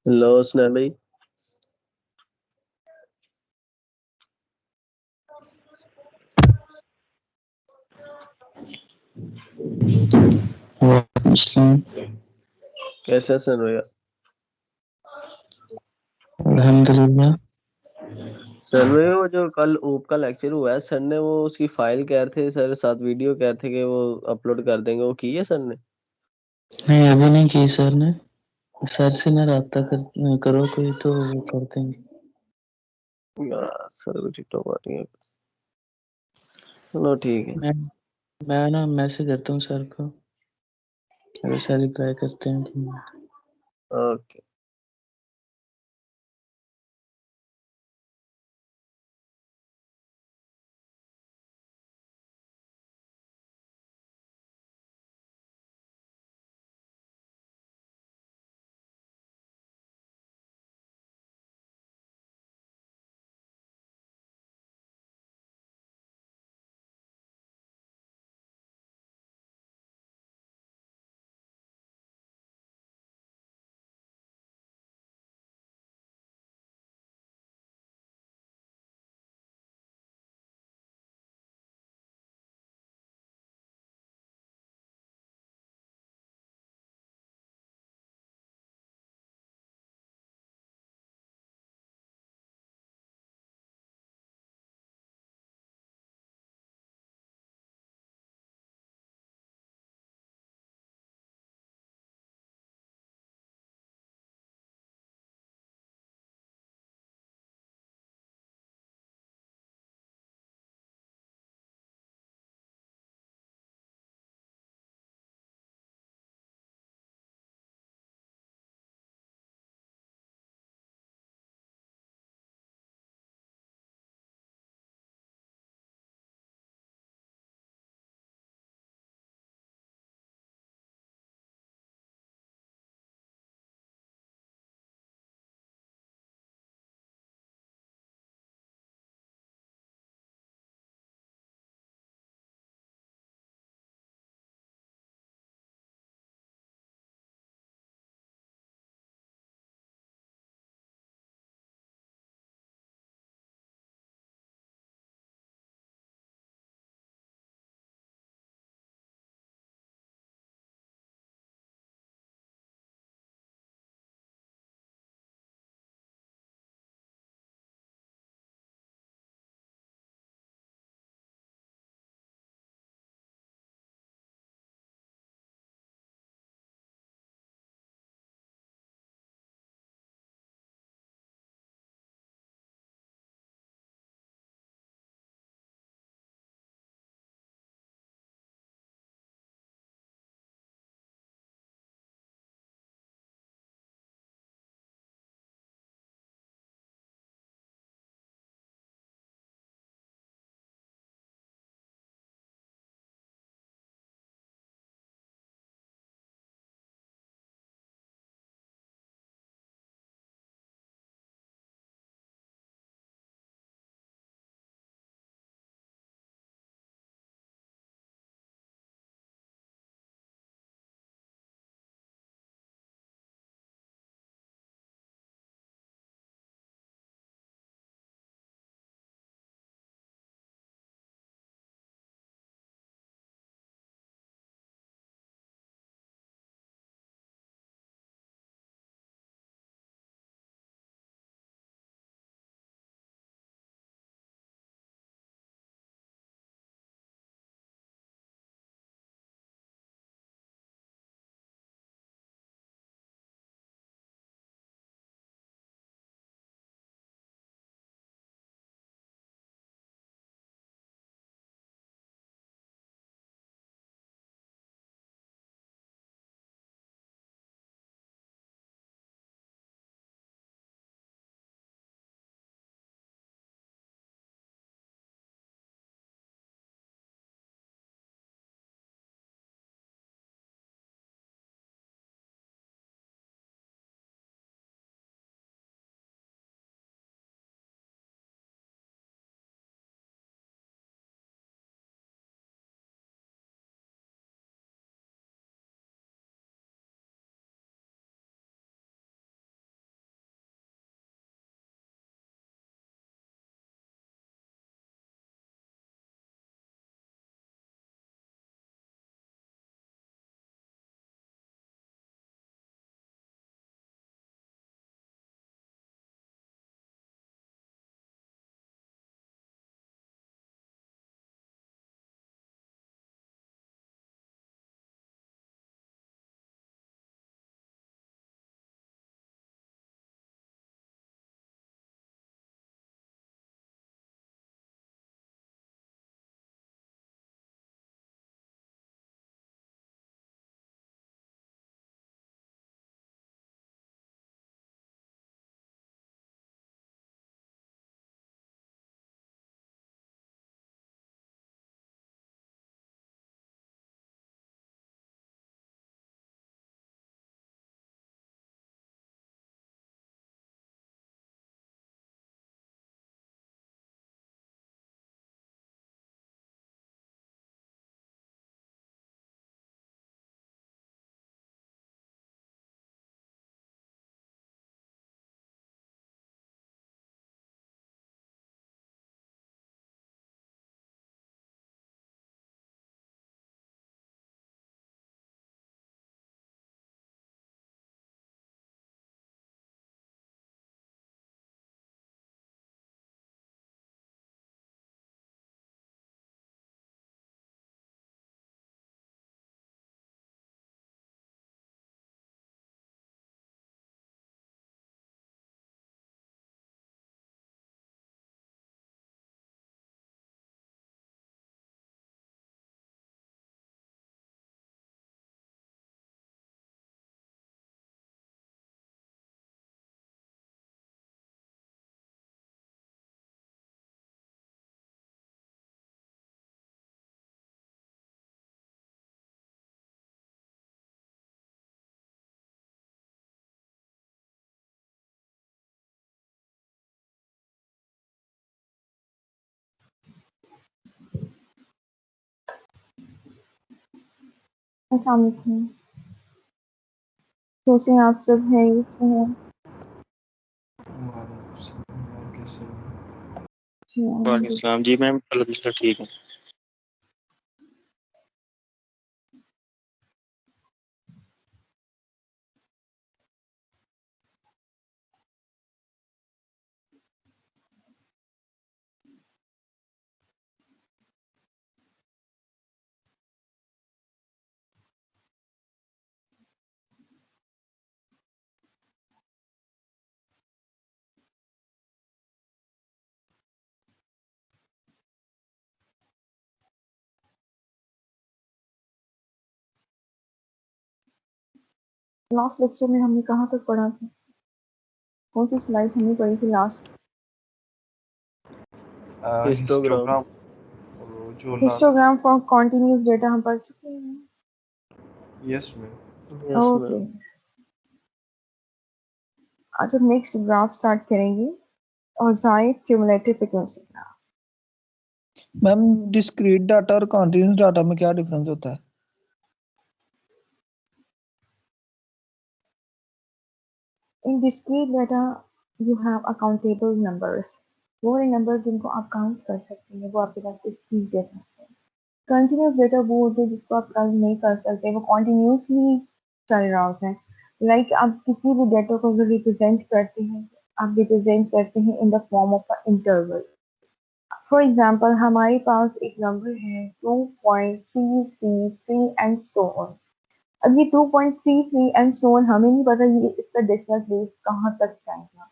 Hello स्नैह भाई। वालेकुम अस्सलाम। कैसा सन भैया? अल्हम्दुलिल्लाह। सर भैया वो जो कल ऊप का लेक्चर हुआ है, सर ने वो उसकी फाइल कह रहे थे, सर साथ वीडियो कह रहे थे कि वो अपलोड कर देंगे, वो की है सर ने? नहीं, अभी नहीं की सर ने। सर से ना करो कोई तो वो कर देंगे। यार सर भी टिकटॉक पार्टी है। चलो ठीक है। मैं मैं ना मैसेज करता हूँ सर को, अगर सर रिप्लाई करते हैं तो। ओके। अस्सलाम वालेकुम, कैसे आप सब हैं? कैसे हैं? जी, वालेकुम सलाम जी मैम, अल्हम्दुलिल्लाह ठीक हूँ। लास्ट लेक्चर में हमने कहाँ तक पढ़ा था? कौन सी स्लाइड हमने पढ़ी थी last? Histogram. Histogram for continuous data हम पढ़ चुके हैं। Yes ma'am. Yes okay, ma'am. आज हम नेक्स्ट ग्राफ स्टार्ट करेंगे और जाए cumulative frequency graph. Ma'am discrete data और कॉन्टिन्यूस डाटा में क्या डिफरेंस होता है? इन discrete data you have accountable numbers, वो वाले नंबर जिनको आप काउंट कर सकते हैं वो आपके पास डिस्क्रीट डाटा है। कंटिन्यूस डेटा वो होते हैं जिसको आप काउंट नहीं कर सकते, वो कॉन्टिन्यूसली चल रहा होता है। लाइक आप किसी भी डेटा को अगर रिप्रेजेंट करते हैं, आप रिप्रेजेंट करते हैं in the form of a interval. For example हमारे पास एक नंबर है 2.333 एंड सो ऑन। अब ये 2.33 एंड सो ऑन हमें नहीं पता ये इसका डेसिमल प्लेस कहाँ तक जाएगा।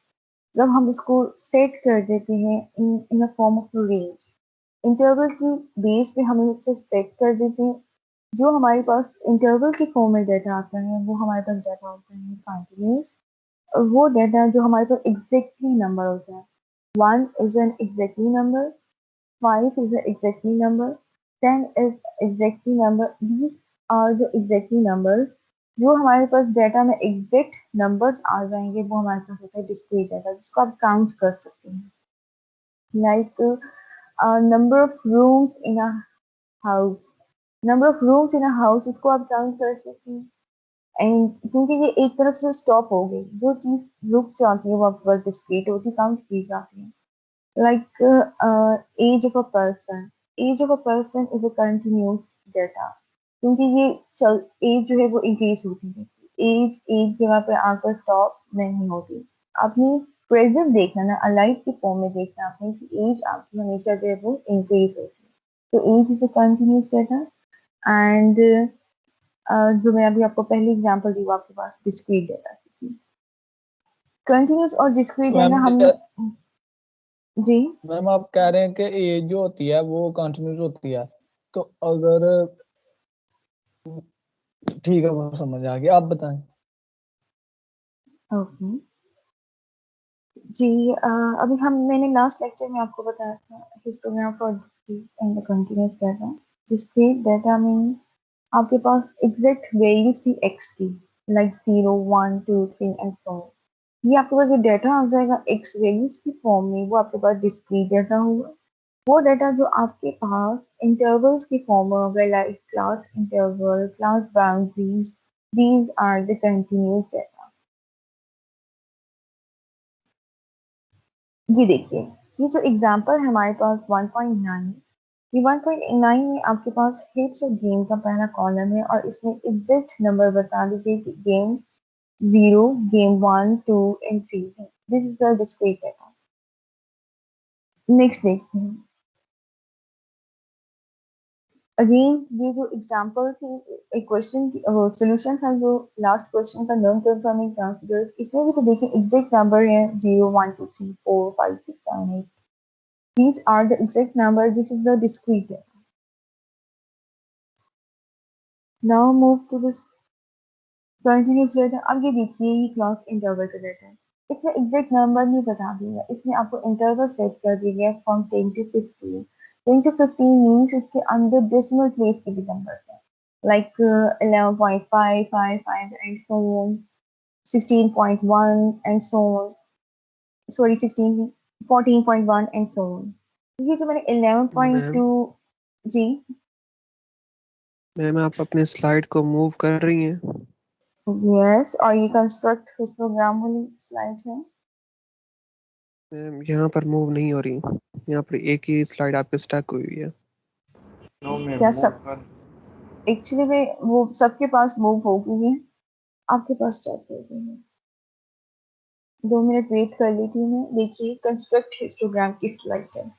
जब हम इसको सेट कर देते हैं in a form of range, interval की बेस पे हम इसे सेट कर देते हैं। जो हमारे पास इंटरवल के फॉर्म में डेटा आता है वो हमारे पास डेटा होता है कंटिन्यूस। वो डेटा जो हमारे पास एग्जैक्टली नंबर होता है, 1 is an exactly number, 5 is an exactly number, 10 is exactly number. These are the exactly numbers. जो हमारे पास डेटा में एग्जैक्ट नंबर्स आ जाएंगे वो हमारे पास होता है डिस्क्रीट डेटा, जिसको आप काउंट कर सकते हैं। Like number of rooms in a house, number of rooms in a house इसको आप काउंट कर सकते हैं। एंड क्योंकि ये एक तरफ से स्टॉप हो गई, जो चीज रुक जाती है वो आपके पास डिस्क्रीट होती, काउंट की जाती है। Like age of a person, age of a person is a continuous data, क्योंकि ये चल एज जो है वो इंक्रीज होती है, एज एक जगह पे आकर स्टॉप नहीं होती। आपने प्रेजेंट देखना ना, अलाइव के फॉर्म में देखना आपने कि एज आपकी हमेशा जो है वो इंक्रीज होती है। तो as is a continuous data. And जो मैं अभी आपको पहली एग्जांपल दी वो आपके पास डिस्क्रीट डेटा थी। कंटिन्यूस और डिस्क्रीट डेटा हमने जी मैम आप कह रहे हैं कि एज जो होती है वो कंटिन्यूस होती है, तो अगर ठीक है वो समझ आ गया, आप बताएं। ओके जी, अभी मैंने लास्ट लेक्चर में आपको बताया था histogram for discrete and the continuous data. Discrete data में आपके पास एग्जैक्ट वैल्यूज थी एक्स की, लाइक 0 1 2 3 एंड सो ऑन। ये आपके पास जो डाटा आ जाएगा एक्स वैल्यूज की फॉर्म में वो आपके पास डिस्क्रीट डाटा होगा। वो डाटा जो आपके पास इंटरवल्स की फॉर्म में होगा, like class interval, class boundaries, these are the continuous data. ये देखिए, ये जो एग्जांपल है हमारे पास 1.9, ये 1.9 में आपके पास हिट्स और गेम का पहला कॉलम है और इसमें एग्जैक्ट नंबर बता दीजिए कि गेम 0, गेम 1, 2 एंड 3 है। This is the discrete data. Next देखते हैं। अगेन ये जो एग्जांपल थी, एक क्वेश्चन की सॉल्यूशन था जो लास्ट क्वेश्चन का नॉन कंफर्मिंग ट्रांसफर्स, इसमें भी तो देखिए एग्जैक्ट नंबर है 0 1 2 3 4 5 6 7 8। These are the exact number. This is the discrete data. Now move to this continuous data. अब ये देखिए ये क्लास इंटरवल का डेटा है। इसमें एग्जैक्ट नंबर नहीं बता दिया, इसमें आपको इंटरवल सेट कर दिया गया फ्रॉम 10 to 15। 10 to 15 मीन्स इसके अंदर डेसिमल प्लेस के भी नंबर है, like 11.555 and so on, 16.1 and so on, sorry 16 14.1 and so on. ये जो मैंने 11.2 जी मैम आप अपने स्लाइड को मूव कर रही हैं? यस, और ये कंस्ट्रक्ट हिस्टोग्राम वाली स्लाइड है। मैम यहाँ पर मूव नहीं हो रही, यहाँ पर एक ही स्लाइड आपके स्टक हुई है। नो मैम, क्या मूव सब कर। एक्चुअली में वो सबके पास मूव हो गई है, आपके पास स्टक हो गई है। 2 मिनट वेट कर लेती हूँ मैं। देखिए कंस्ट्रक्ट हिस्टोग्राम की स्लाइड है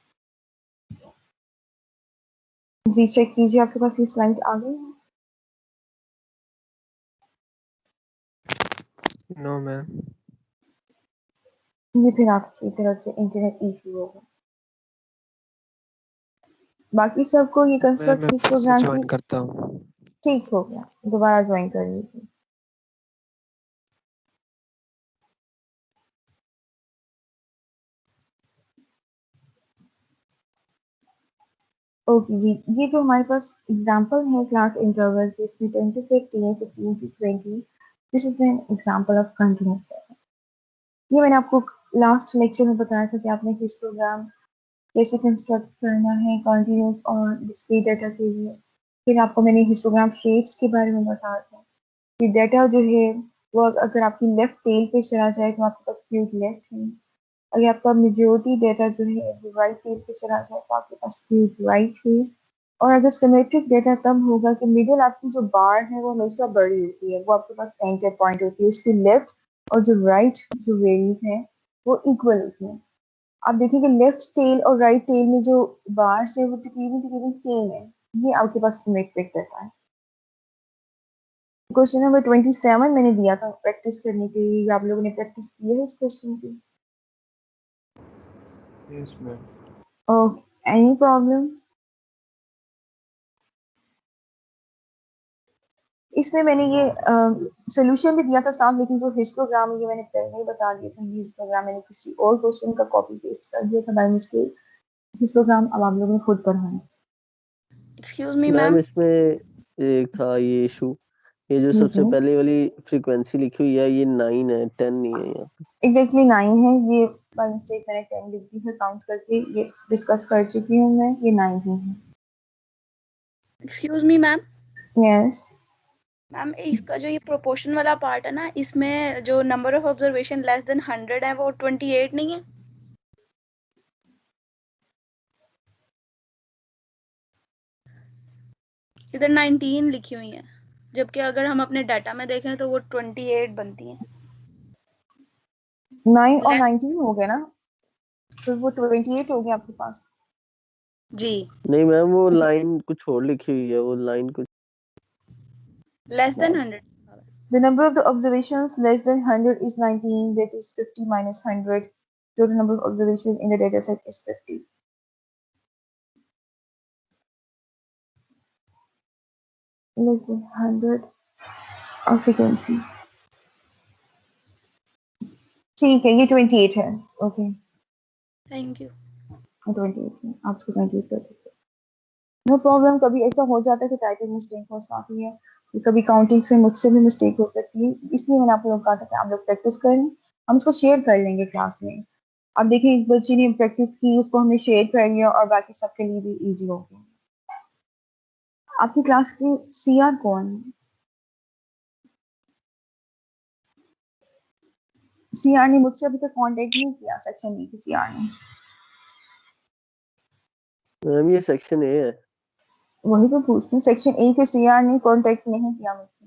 जी, चेक कीजिए आपके पास ये स्लाइड आ गई है। No ma'am. ये फिर आपकी तरफ से इंटरनेट इशू होगा। बाकी सबको ये मैम मैं कंस्ट्रक्ट फिर से हिस्टोग्राम ज्वाइन की करता हूँ। ठीक हो गया, दोबारा ज्वाइन कर लीजिए। ओके जी, ये जो हमारे पास एग्जांपल है क्लास इंटरवल के, इसमें 10 to 15, 15 to 20, this is an example of continuous data. ये मैंने आपको लास्ट लेक्चर में बताया था कि आपने हिस्टोग्राम कैसे कंस्ट्रक्ट करना है कंटीन्यूअस और डिस्क्रीट डाटा के लिए। फिर आपको मैंने हिस्टोग्राम शेप्स के बारे में बताया था कि डाटा जो है वो अगर आपकी लेफ्ट टेल पे चला जाए तो आपके पास स्क्यूड लेफ्ट है, अगर आपका मेजोरिटी डेटा जो है वो राइट टेल पे चला जाए तो आपके पास स्क्यूड राइट है। और अगर सिमेट्रिक डेटा तब होगा कि मिडिल आपकी जो बार है वो हमेशा बड़ी होती है, वो आपके पास सेंटर पॉइंट होती है, उसकी लेफ्ट और जो राइट जो वेरीज है वो इक्वल होती है। आप देखिए कि लेफ्ट टेल और राइट टेल में जो बार्स है वो तकरीबन तकरीबन सेम है, ये आपके पास सिमेट्रिक डेटा है। क्वेश्चन नंबर 27 मैंने दिया था प्रैक्टिस करने के लिए, आप लोगों ने प्रैक्टिस की है इस क्वेश्चन की? Yes ma'am. Okay, any problem? इसमें मैंने ये सोल्यूशन भी दिया था साथ, लेकिन जो हिस्टोग्राम है ये मैंने पहले ही बता दिया था। ये हिस्टोग्राम मैंने किसी और क्वेश्चन का कॉपी पेस्ट कर दिया था बाय मिस्टेक। हिस्टोग्राम अब आप लोगों ने खुद पढ़ना है। Excuse me ma'am ma'am. इसमें एक था ये इशू, ये जो सबसे पहले वाली फ्रीक्वेंसी लिखी हुई है ये 9 है, 10 नहीं है यहाँ पे। एग्जैक्टली 9 है, ये बाय मिस्टेक मैंने 10 लिख दी है, काउंट करके ये डिस्कस कर चुकी हूँ मैं, ये 9 ही है। Excuse me ma'am. Yes ma'am इसका जो ये प्रोपोर्शन वाला पार्ट है ना, इसमें जो number of observation less than 100 है वो 28 नहीं है? इधर 19 लिखी हुई है, जबकि अगर हम अपने डाटा में देखें तो वो 28 बनती हैं। 9 और लेस 19 हो गए ना, तो वो 28 हो गया आपके पास। जी। नहीं मैम वो लाइन कुछ और लिखी हुई है, वो लाइन कुछ less than 100। The number of the observations less than 100 is 19, that is 50 minus 100. Total number of observations in the data set is 50. Less than 100 और frequency. ठीक है, ये 28 है। Okay, thank you. 28 है, आप इसको 28 कर सकते हैं। नो प्रॉब्लम, कभी ऐसा हो जाता है कि टाइपिंग मिस्टेक हो सकती है, कभी काउंटिंग से मुझसे भी मिस्टेक हो सकती है, इसलिए मैंने आप लोगों को कहा था कि आप लोग प्रैक्टिस करें, हम इसको शेयर कर लेंगे क्लास में। अब देखिए एक बच्ची ने प्रैक्टिस की, उसको हमने शेयर कर लिया और बाकी सबके लिए भी इजी हो गया। आपकी क्लास की सीआर कौन है? सीआर ने मुझसे अभी तक कांटेक्ट नहीं किया, सेक्शन ए की सीआर ने। मैम ये सेक्शन ए है। वही तो पूछती हूँ, सेक्शन ए के सीआर ने कांटेक्ट नहीं किया मुझसे।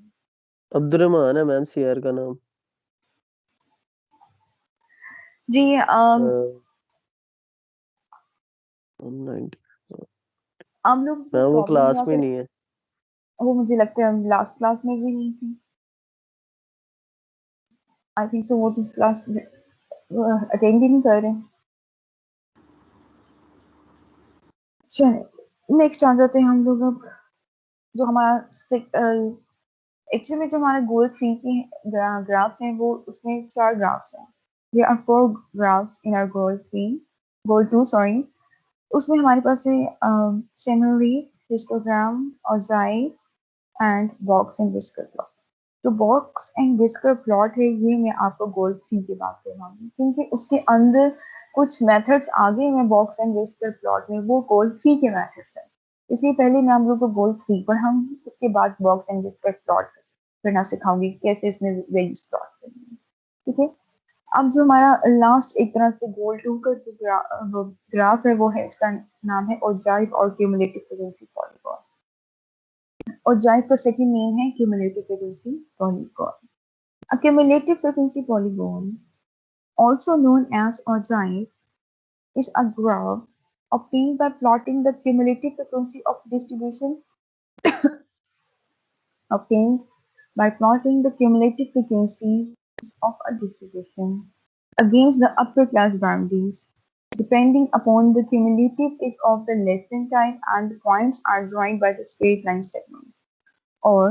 अब्दुर्रहमान है मैम सीआर का नाम। जी 90 हम लोग को मैम वो प्रॉब्लम क्लास हुआ में कि नहीं है। वो मुझे लगता है लास्ट क्लास में भी नहीं थी। आई थिंक सो, वो तो क्लास अटेंड ही नहीं कर रहे। चलिए नेक्स्ट आ जाते हैं हम लोग। अब जो हमारा एक्चुअली में जो हमारा गोल 3 के ग्राफ्स हैं, वो उसमें 4 ग्राफ्स हैं। There are 4 graphs in our goal 2 sorry. उसमें हमारे पास है summary, histogram, mosaic and box and whisker plot. जो बॉक्स एंड विस्कर प्लॉट है ये मैं आपको गोल 3 की बात करवाऊंगी, क्योंकि उसके अंदर कुछ मेथड्स आगे हैं बॉक्स एंड विस्कर प्लॉट में, वो गोल 3 के मेथड्स हैं। इसलिए पहले मैं आप लोग को गोल 3 पर हम उसके बाद बॉक्स एंड डिस्क प्लॉट करना सिखाऊंगी, कैसे इसमें वैल्यूज प्लॉट करनी है। ठीक है, अब जो हमारा लास्ट एक तरह से गोल 2 का जो ग्राफ है वो है, इसका नाम है ओजाइव और क्यूमुलेटिव फ्रीक्वेंसी पॉलीगॉन। ओजाइव का सेकंड नेम है cumulative frequency polygon. A cumulative frequency polygon, also known as ogive, is a graph obtained by plotting the cumulative frequency of distribution obtained by plotting the cumulative frequencies of a distribution against the upper class boundaries. Depending upon the cumulative is of the lesson type and the points are joined by the straight line segment. Or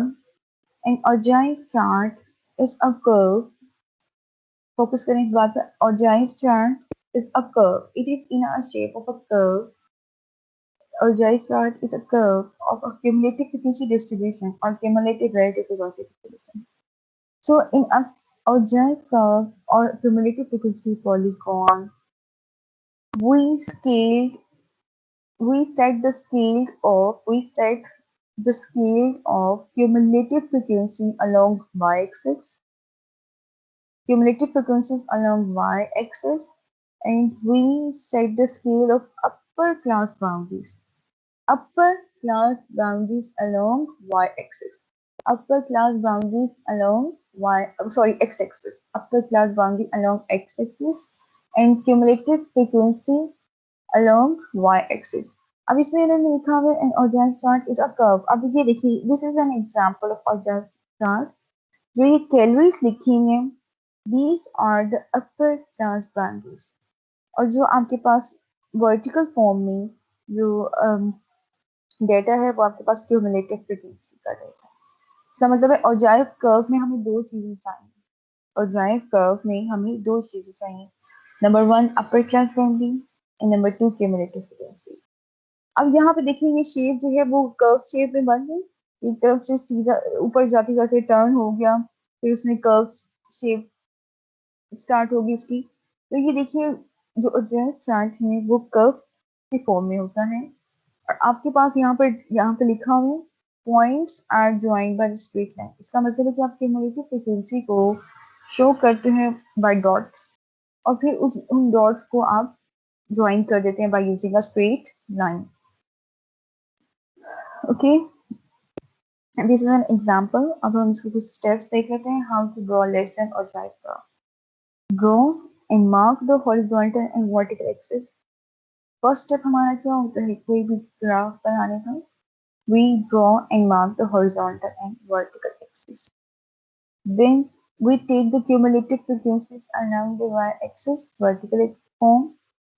an ogive chart is a curve. Focus करें इस बात पर. Ogive chart is a curve. It is in a shape of a curve. Ogive chart is a curve of a cumulative frequency distribution or cumulative relative frequency distribution. So in a ogive curve or cumulative frequency polygon, we set the scale of cumulative frequency along y-axis, cumulative frequencies along y-axis, and we set the scale of upper class boundaries along y-axis, upper class boundaries along x-axis, upper class boundary along x-axis, and cumulative frequency along y-axis. अब इसमें इन्होंने लिखा हुआ है an ogive chart is a curve. अब ये देखिए, this is an example of ogive chart. जो ये कैलोरीज लिखी हैं, these are the upper class boundaries. और जो आपके पास वर्टिकल फॉर्म में जो डेटा है वो आपके पास क्यूमुलेटिव फ्रीक्वेंसी का डेटा है। इसका मतलब है ogive कर्व में हमें दो चीजें चाहिए। ogive कर्व में हमें दो चीजें चाहिए, number 1 upper class boundary and number 2 cumulative frequency. अब यहाँ पे देखिए ये शेप जो है वो कर्व शेप में बन गई, एक तरफ से सीधा ऊपर जाते जाते टर्न हो गया, फिर उसमें कर्व शेप स्टार्ट होगी उसकी। तो ये देखिए जो ogive चार्ट है वो कर्व के फॉर्म में होता है, और आपके पास यहाँ पे लिखा हुआ है points are joined by straight line. इसका मतलब है कि आप क्यूमुलेटिव फ्रीक्वेंसी को शो करते हैं बाय डॉट्स, और फिर उन डॉट्स को आप ज्वाइन कर देते हैं by using a straight line. Okay, this is an example. अब हम इसके कुछ स्टेप्स देख लेते हैं, हाउ टू ड्रॉ लेसन और ogive graph. Draw and mark the horizontal and vertical axis. First step हमारा क्या होता है कोई भी ग्राफ बनाने का? We draw and mark the horizontal and vertical axis. Then we take the cumulative frequencies along the y-axis, vertical form,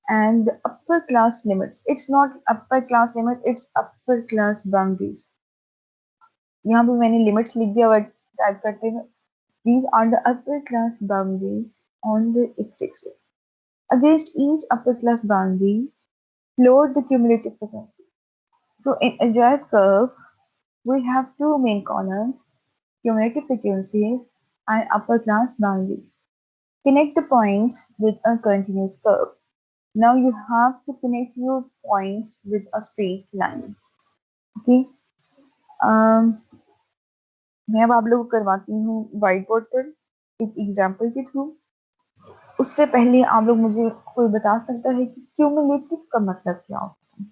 and the upper class limits. It's not upper class limit, it's upper class boundaries. यहाँ पे मैंने limits लिख दिया, but type करते हैं these are the upper class boundaries on the x-axis. Against each upper class boundary, plot the cumulative frequency. So in ogive curve, we have two main columns, cumulative frequencies and upper class boundaries. Connect the points with a continuous curve. Now you have to connect your points with a straight line. Okay. मैं अब आप लोगों को करवाती हूँ white board पर एक example के थ्रू। उससे पहले आप लोग मुझे कोई बता सकता है कि क्यूमुलेटिव का मतलब क्या होता है?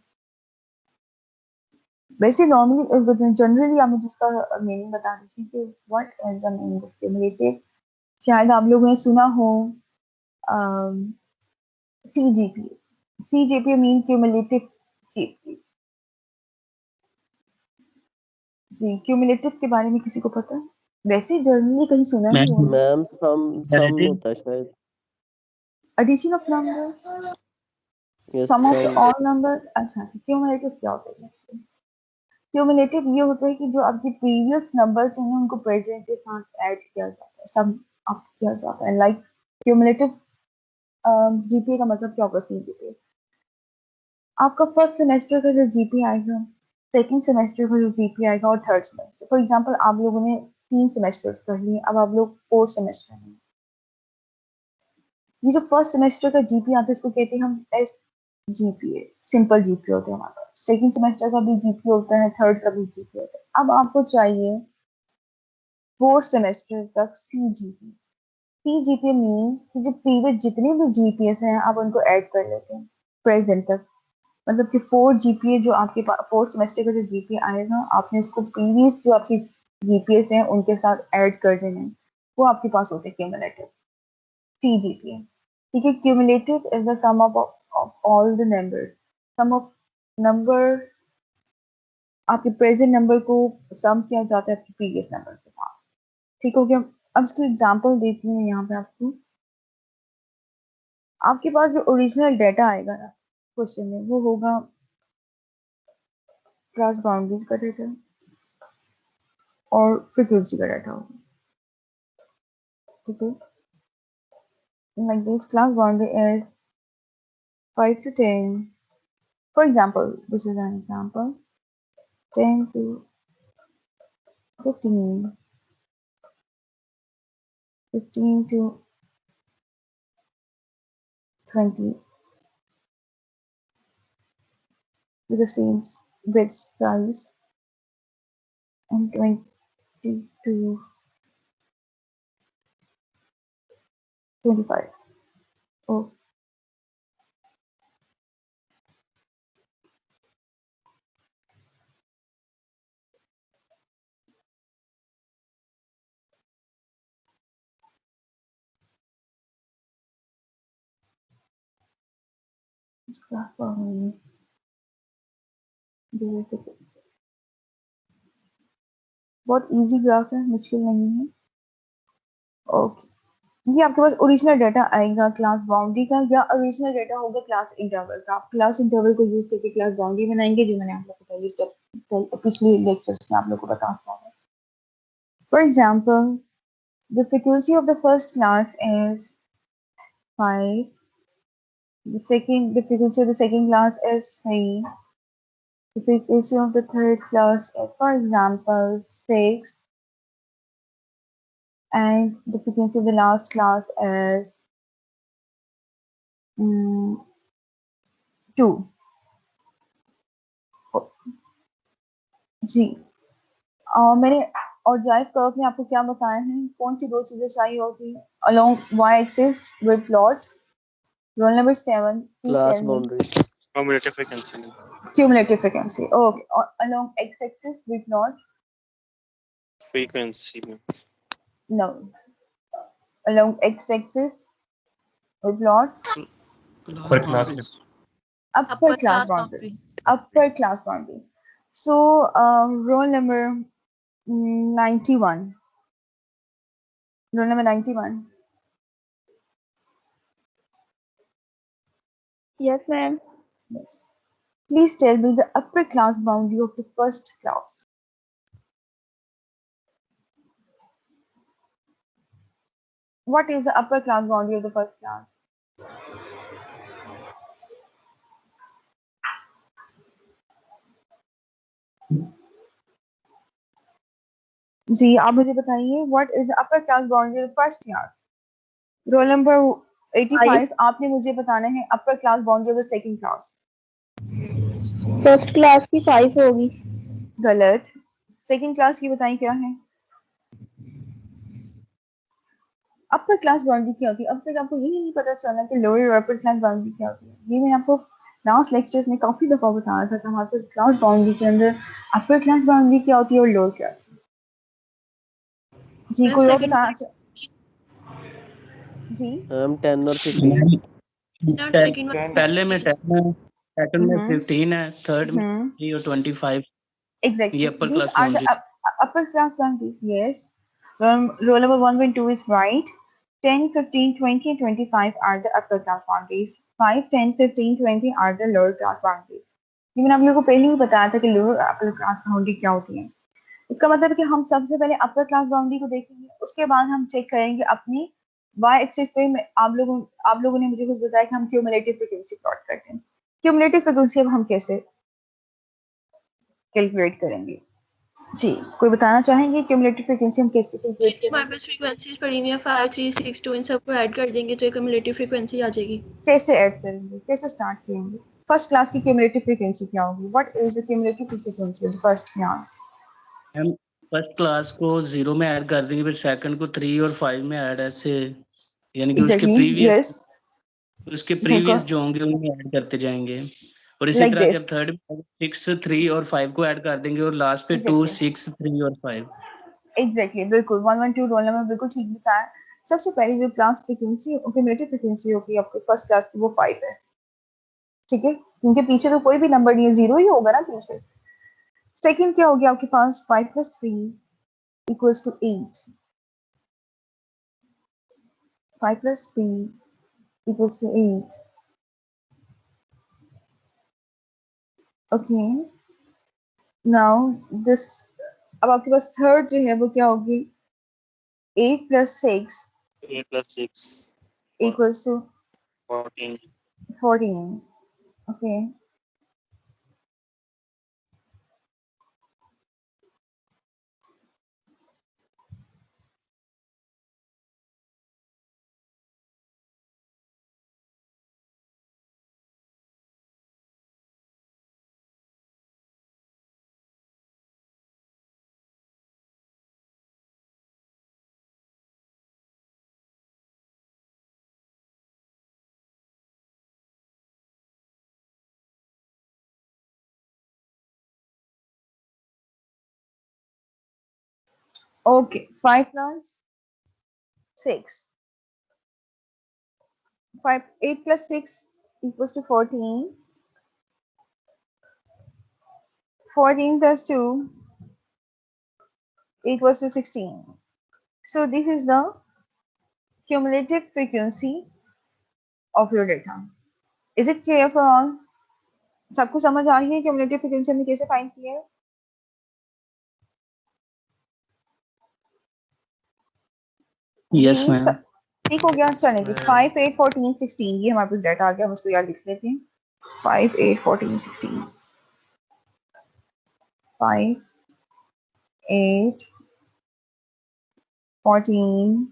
वैसे नॉर्मली जनरली आप मुझे इसका मीनिंग बता दीजिए कि what is the meaning of cumulative. शायद आप लोगों ने सुना हो CGPA मीन क्यूमुलेटिव जीपीए। जी, क्यूमुलेटिव के बारे में किसी को पता है? वैसे जनरली कहीं सुना ही होगा। मैम सम होता है शायद। Addition of numbers, yes, sum of all numbers. अच्छा, क्यूमुलेटिव क्या होता है? क्यूमुलेटिव ये होता है कि जो आपके प्रीवियस नंबर्स हैं उनको प्रेजेंट के साथ ऐड किया जाता है, सम अप किया जाता है। लाइक क्यूमुलेटिव जीपीए का मतलब क्या होगा? सीजीपीए आपका फर्स्ट सेमेस्टर का जो जीपीए आएगा, सेकंड सेमेस्टर का जो जीपीए आएगा, और थर्ड सेमेस्टर। फॉर एग्जांपल आप लोगों ने 3 सेमेस्टर्स कर लिए, अब आप लोग 4th सेमेस्टर में। ये जो फर्स्ट सेमेस्टर का जीपीए आता है इसको कहते हैं हम एस जीपीए, सिंपल जीपीए होते हैं हमारे पास। सेकेंड सेमेस्टर का भी जीपीए होता है, थर्ड का भी जीपीए होता है। अब आपको चाहिए फोर्थ सेमेस्टर तक सीजीपीए। सीजीपीए मीन कि जो प्रीवियस जितने भी जीपीएस हैं आप उनको ऐड कर लेते हैं प्रेजेंट तक। मतलब कि 4 जीपीए जो आपके पास फोर्थ सेमेस्टर का जो जीपीए आएगा, आपने उसको प्रीवियस जो आपकी जीपीएस हैं उनके साथ ऐड कर देना है, वो आपके पास होते हैं क्यूमुलेटिव सीजीपीए। ठीक है, cumulative is the sum of all the numbers, sum of number, आपके प्रेजेंट नंबर को सम किया जाता है आपके प्रीवियस नंबर के साथ। ठीक हो गया। अब इसकी एग्जांपल देती हूँ यहाँ पे आपको। आपके पास जो ओरिजिनल डाटा आएगा ना क्वेश्चन में, वो होगा क्लास बाउंड्रीज का डाटा और फ्रीक्वेंसी का डाटा होगा। ठीक है, like this class boundary is 5 to 10. For example, this is an example, 10 to 15, 15 to 20 with the same bit size, and 20 to 25. Oh, this class boundary, this is the case. बहुत easy graph है, मुश्किल नहीं है। Okay, ये आपके पास original data आएगा class boundary का, या ओरिजिनल डाटा होगा क्लास इंटरवल का। आप क्लास इंटरवल को यूज करके क्लास बाउंड्री बनाएंगे, जो मैंने आप लोग को पहले स्टेप पिछले लेक्चर्स में आप लोग को बता था। For example, the frequency of the first class is 5, the frequency of the second class is 3, the frequency of the third class is, for example, 6, and the frequency of the last class is 2. जी, मैंने और drive curve में आपको क्या बताया है, कौन सी दो चीजें चाहिए होती है along y axis with plot. Roll number 7, please class tell me. Boundary, cumulative frequency. Cumulative frequency, okay. Or along x-axis with not, Frequency में no, along x-axis with not, upper class upper class boundary, upper class boundary. So roll number 91, roll number 91. Yes, ma'am. Yes, please tell me the upper class boundary of the first class. What is the upper class boundary of the first class? जी, आप मुझे बताइए, what is the upper class boundary of the first class? Roll number 85, आपने मुझे बताना है upper class boundary of the second class. First class की 5 होगी। गलत, सेकंड क्लास की बताएं क्या है। अपर क्लास बाउंड्री क्या होती है? अब तक आपको यही नहीं पता चला कि लोअर और अपर क्लास बाउंड्री क्या होती है। ये मैंने आपको लास्ट लेक्चर्स में काफी दफा बताया था कि हमारे पास क्लास बाउंड्री के अंदर अपर क्लास बाउंड्री क्या होती है और लोअर क्लास। जी, कोई और बताना जी, हम 10 और 15 पहले में 10 है, सेकंड में 15 है, थर्ड में 3 और 25। exactly, ये upper these class are the boundaries. upper class boundaries. Yes, roll number 1 and 2 is right. 10, 15, 20 and 25 are the upper class boundaries. 5, 10, 15, 20 are the lower class boundaries. ये मैंने आप लोगों को पहले ही बताया था कि लोअर अपर क्लास बाउंड्री क्या होती है। इसका मतलब है कि हम सबसे पहले अपर क्लास बाउंड्री को देखेंगे, उसके बाद हम चेक करेंगे अपनी वाई एक्सिस पे। आप लोगों ने मुझे कुछ बताया कि हम क्यूमुलेटिव फ्रीक्वेंसी प्लॉट करते हैं। क्यूमुलेटिव फ्रीक्वेंसी अब हम कैसे कैलकुलेट करेंगे? जी, कोई बताना चाहेंगे क्यूमुलेटिव फ्रीक्वेंसी हम कैसे कैलकुलेट करें? हमारे पास फ्रीक्वेंसीज पड़ी हुई है 5 3 6 2, इन सबको ऐड कर देंगे तो क्यूमुलेटिव फ्रीक्वेंसी आ जाएगी। कैसे ऐड करेंगे, कैसे स्टार्ट करेंगे? फर्स्ट क्लास की क्यूमुलेटिव फ्रीक्वेंसी क्या होगी? What is the cumulative frequency of first class? हम फर्स्ट क्लास को 0 में ऐड कर देंगे, फिर सेकंड को 3 और 5 में ऐड, ऐसे यानी कि एग्जैक्टली, यस, उसके बिल्कुल, प्रीवियस जो होंगे उनमें ऐड करते जाएंगे। और इसी लाइक तरह दिस, जब थर्ड में 6 3 और 5 को ऐड कर देंगे और लास्ट पे 2 एग्जैक्टली, 6 3 और 5। एग्जैक्टली, बिल्कुल 112 रोल नंबर बिल्कुल ठीक बताया। सबसे पहली जो क्लास फ्रीक्वेंसी क्यूमुलेटिव फ्रीक्वेंसी होगी आपके फर्स्ट क्लास की, वो 5 है, ठीक है, क्योंकि पीछे तो कोई भी नंबर नहीं है, जीरो ही होगा ना पीछे। सेकंड क्या हो गया आपके पास? 5 + 3 = 8, 5 + 3 = 8, ओके। नाउ दिस, अब आपके पास थर्ड जो है वो क्या होगी? 8 + 6 8 + 6 = 14 14, okay. Okay, 5 + 6, 8 + 6 = 14, 14 + 2 = 16. So this is the cumulative frequency of your data. Is it clear for all? सबको समझ आ रही है cumulative frequency हमने कैसे फाइंड किया है? यस जी, मैम। ठीक हो गया, चलें जी। 5 8 14 16 ये हमारे पास डाटा आ गया, हम इसको याद लिख लेते हैं। 5 8 14 16, 5 8 14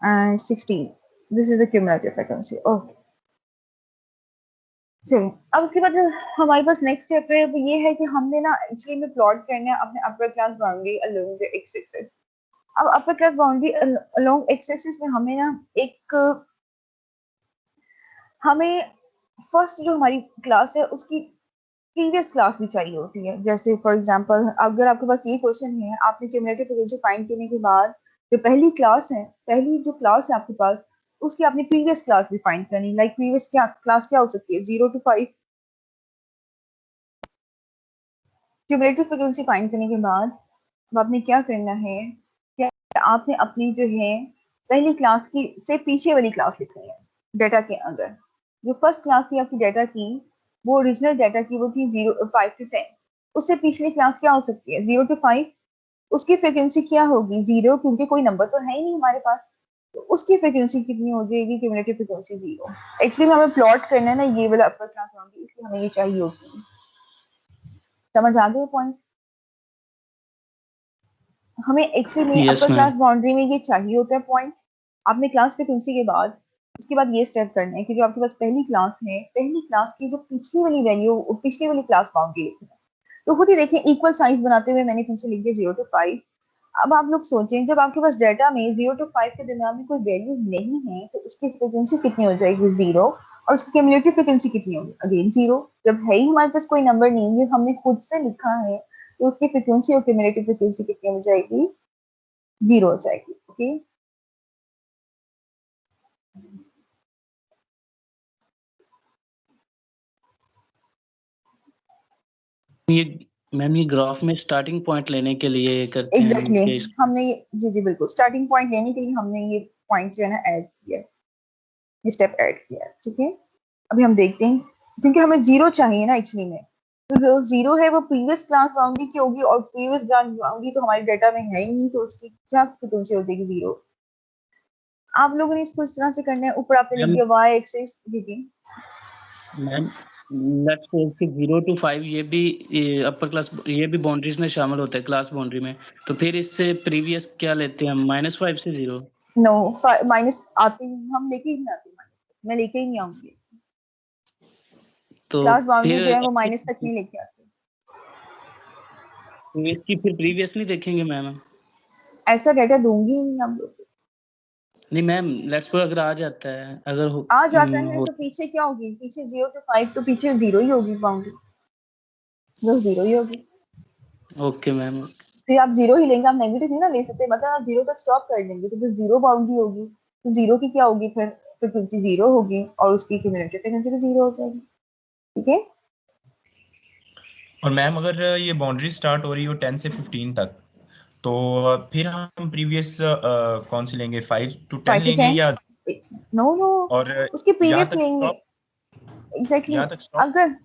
and 16. This is the cumulative frequency. Okay. चलिए, अब उसके बाद हमारे पास नेक्स्ट स्टेप है वो ये है कि हमने ना एक्चुअली में प्लॉट करना है अपने upper class boundary along the X axis. अब upper class boundary along X axis में हमें ना एक, हमें फर्स्ट जो हमारी क्लास है उसकी प्रीवियस क्लास भी चाहिए होती है। जैसे फॉर एग्जांपल अगर आपके पास ये क्वेश्चन है, आपने क्यूमुलेटिव फ्रीक्वेंसी फाइंड करने के बाद जो पहली क्लास है, पहली जो क्लास है आपके पास, उसकी आपने प्रीवियस क्लास भी फाइंड करनी। लाइक प्रीवियस क्या क्लास क्या हो सकती है? 0 to 5। क्यूमुलेटिव फ्रीक्वेंसी फाइंड करने के बाद अब आपने क्या करना है, क्या आपने अपनी जो है पहली क्लास की से पीछे वाली क्लास लिखनी है डाटा के अंदर। जो फर्स्ट क्लास थी आपकी डाटा की, वो ओरिजिनल डाटा की वो थी 5 to 10। उससे पिछली क्लास क्या हो सकती है? 0 to 5। उसकी फ्रीक्वेंसी क्या होगी? 0, क्योंकि कोई नंबर तो है ही नहीं हमारे पास, तो उसकी फ्रीक्वेंसी कितनी हो जाएगी? Cumulative frequency 0। एक्चुअली हमें प्लॉट करना है ना ये वाला अपर क्लास बाउंड्री, इसलिए हमें ये चाहिए होगी। समझ आ गई पॉइंट? हमें एक्चुअली में यस अपर मैम। क्लास बाउंड्री में ये चाहिए होता है पॉइंट। आपने क्लास फ्रीक्वेंसी के बाद उसके बाद ये स्टेप करना है कि जो आपके पास पहली क्लास है, पहली क्लास की जो पिछली वाली वैल्यू, पिछली वाली क्लास बाउंड्री लिखना है। तो खुद ही देखिए इक्वल साइज बनाते हुए मैंने पीछे लिख दिया 0 to 5। अब आप लोग सोचें, जब आपके पास डाटा में 0 to 5 के दरमियान में कोई वैल्यू नहीं है तो उसकी फ्रीक्वेंसी कितनी हो जाएगी? 0। और उसकी क्यूमुलेटिव फ्रीक्वेंसी कितनी होगी? अगेन 0। जब है ही हमारे पास कोई नंबर नहीं है, हमने खुद से लिखा है, तो उसकी फ्रीक्वेंसी और क्यूमुलेटिव फ्रीक्वेंसी कितनी हो जाएगी? 0 हो जाएगी। ओके, ये मैम, ये ग्राफ में स्टार्टिंग पॉइंट लेने के लिए करते हैं हम एग्जैक्टली कि हमने जी जी बिल्कुल स्टार्टिंग पॉइंट लेने के लिए हमने ये पॉइंट जो है ना ऐड किया है, ये स्टेप ऐड किया है। ठीक है, अभी हम देखते हैं, क्योंकि हमें 0 चाहिए ना एक्चुअली में। तो जो 0 है वो प्रीवियस क्लास बाउंड्री की होगी, और प्रीवियस क्लास बाउंड्री तो हमारे डाटा में है ही नहीं, तो उसकी क्या फ्रीक्वेंसी हो जाएगी? 0। आप लोगों ने इसको इस तरह से करना है, ऊपर आपने लिख मैम दिया y एक्सिस। जी जी मैम लेट्स सपोज कि 0 to 5 ये भी अपर क्लास, ये भी बाउंड्रीज में शामिल होता है क्लास बाउंड्री में, तो फिर इससे प्रीवियस क्या लेते हैं हम, -5 से 0? नो, माइनस आते ही हम लेके ही नहीं आते, माइनस मैं लेके ही नहीं आऊंगी। तो क्लास बाउंड्री जो है वो फिर माइनस तक नहीं लेके आते। इसकी फिर प्रीवियस नहीं देखेंगे मैम? ऐसा डाटा दूंगी ही नहीं आप लोग को। नहीं मैम, लेट्स सपोज अगर आ जाता है, अगर आ जाता है तो पीछे क्या होगी, पीछे 0 to 5 तो पीछे 0 ही होगी बाउंड्री, वो 0 ही होगी। Okay ma'am. फिर आप 0 ही लेंगे, आप नेगेटिव नहीं ना ले सकते, मतलब आप 0 तक स्टॉप कर देंगे तो फिर 0 बाउंड्री होगी, तो 0 की क्या होगी, फिर फ्रीक्वेंसी 0 होगी और उसकी क्यूमुलेटिव फ्रीक्वेंसी भी 0 हो जाएगी। ठीक है। और मैम अगर ये बाउंड्री स्टार्ट हो रही हो 10 से 15 तक, तो फिर हम प्रीवियस कौन सी लेंगे, 5 to 10 लेंगे या नो और उसके यहाँ प्रीवियस तक लेंगे? स्टॉप? एग्जैक्टली। यहाँ तक स्टॉप? अगर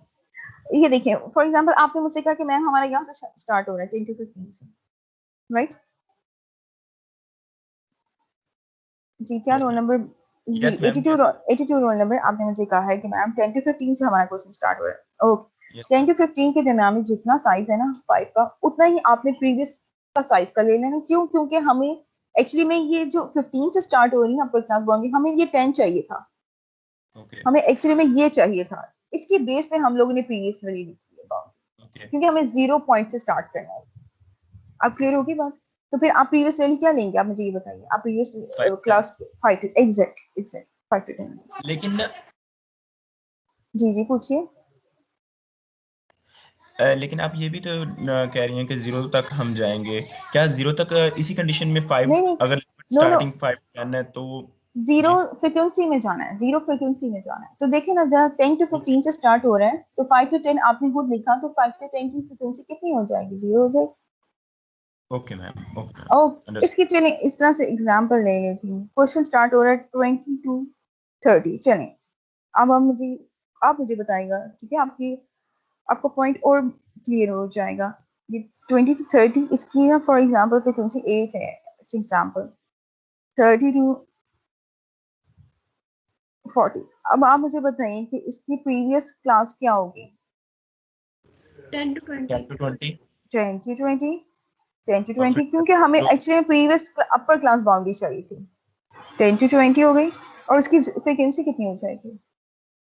ये देखिए फॉर एग्जांपल आपने मुझसे कहा कि मैम हमारा यहाँ से स्टार्ट हो रहा है 10 to 15 से, राइट जी? क्या रोल नंबर जी? 82 रोल नंबर। आपने मुझे कहा है कि मैम 10 to 15 से हमारा क्वेश्चन स्टार्ट हो रहा है। ओके, 10 to 15 के दरमियान में जितना साइज है ना 5 का, उतना ही आपने प्रीवियस का साइज का ले लेना। क्यों? क्योंकि हमें एक्चुअली में ये जो 15 से स्टार्ट हो रही है ना अपर क्लास बाउंड्री, हमें ये 10 चाहिए था। हमें एक्चुअली में ये चाहिए था, इसके बेस पे हम लोगों ने प्रीवियस वाली लिखी है बाउंड्री, क्योंकि हमें 0 पॉइंट से स्टार्ट करना है। अब क्लियर होगी बात? तो फिर आप प्रीवियस वैल्यू क्या लेंगे, आप मुझे ये बताइए। आप previous class 5 to exact 5 to 10। लेकिन जी पूछिए। लेकिन आप ये भी तो कह रही हैं कि 0 तक हम जाएंगे, क्या 0 तक इसी कंडीशन में 5 नहीं, अगर स्टार्टिंग 5 10 है तो 0 फ्रीक्वेंसी में जाना है, 0 फ्रीक्वेंसी में जाना है। तो देखिए ना जरा 10 to 15 से स्टार्ट हो रहा है, तो 5 to 10 आपने खुद लिखा, तो 5 to 10 की फ्रीक्वेंसी कितनी हो जाएगी? 0 हो जाएगी। Okay ma'am, okay. इसकी चलिए इस तरह से एग्जांपल ले लेती हूँ। क्वेश्चन स्टार्ट हो रहा है 20 to 30। चलें अब आप मुझे बताइएगा, ठीक है? आपका पॉइंट और क्लियर हो जाएगा। ये 20 to 30 इसकी ना फॉर एग्जांपल फ्रीक्वेंसी 8 है, एग्जांपल 30 to 40। अब आप मुझे बताइए कि इसकी प्रीवियस क्लास क्या होगी? 10 to 20 क्योंकि हमें एक्चुअली प्रीवियस अपर क्लास बाउंड्री चाहिए थी। 10 to 20 हो गई और उसकी फ्रीक्वेंसी कितनी हो जाएगी?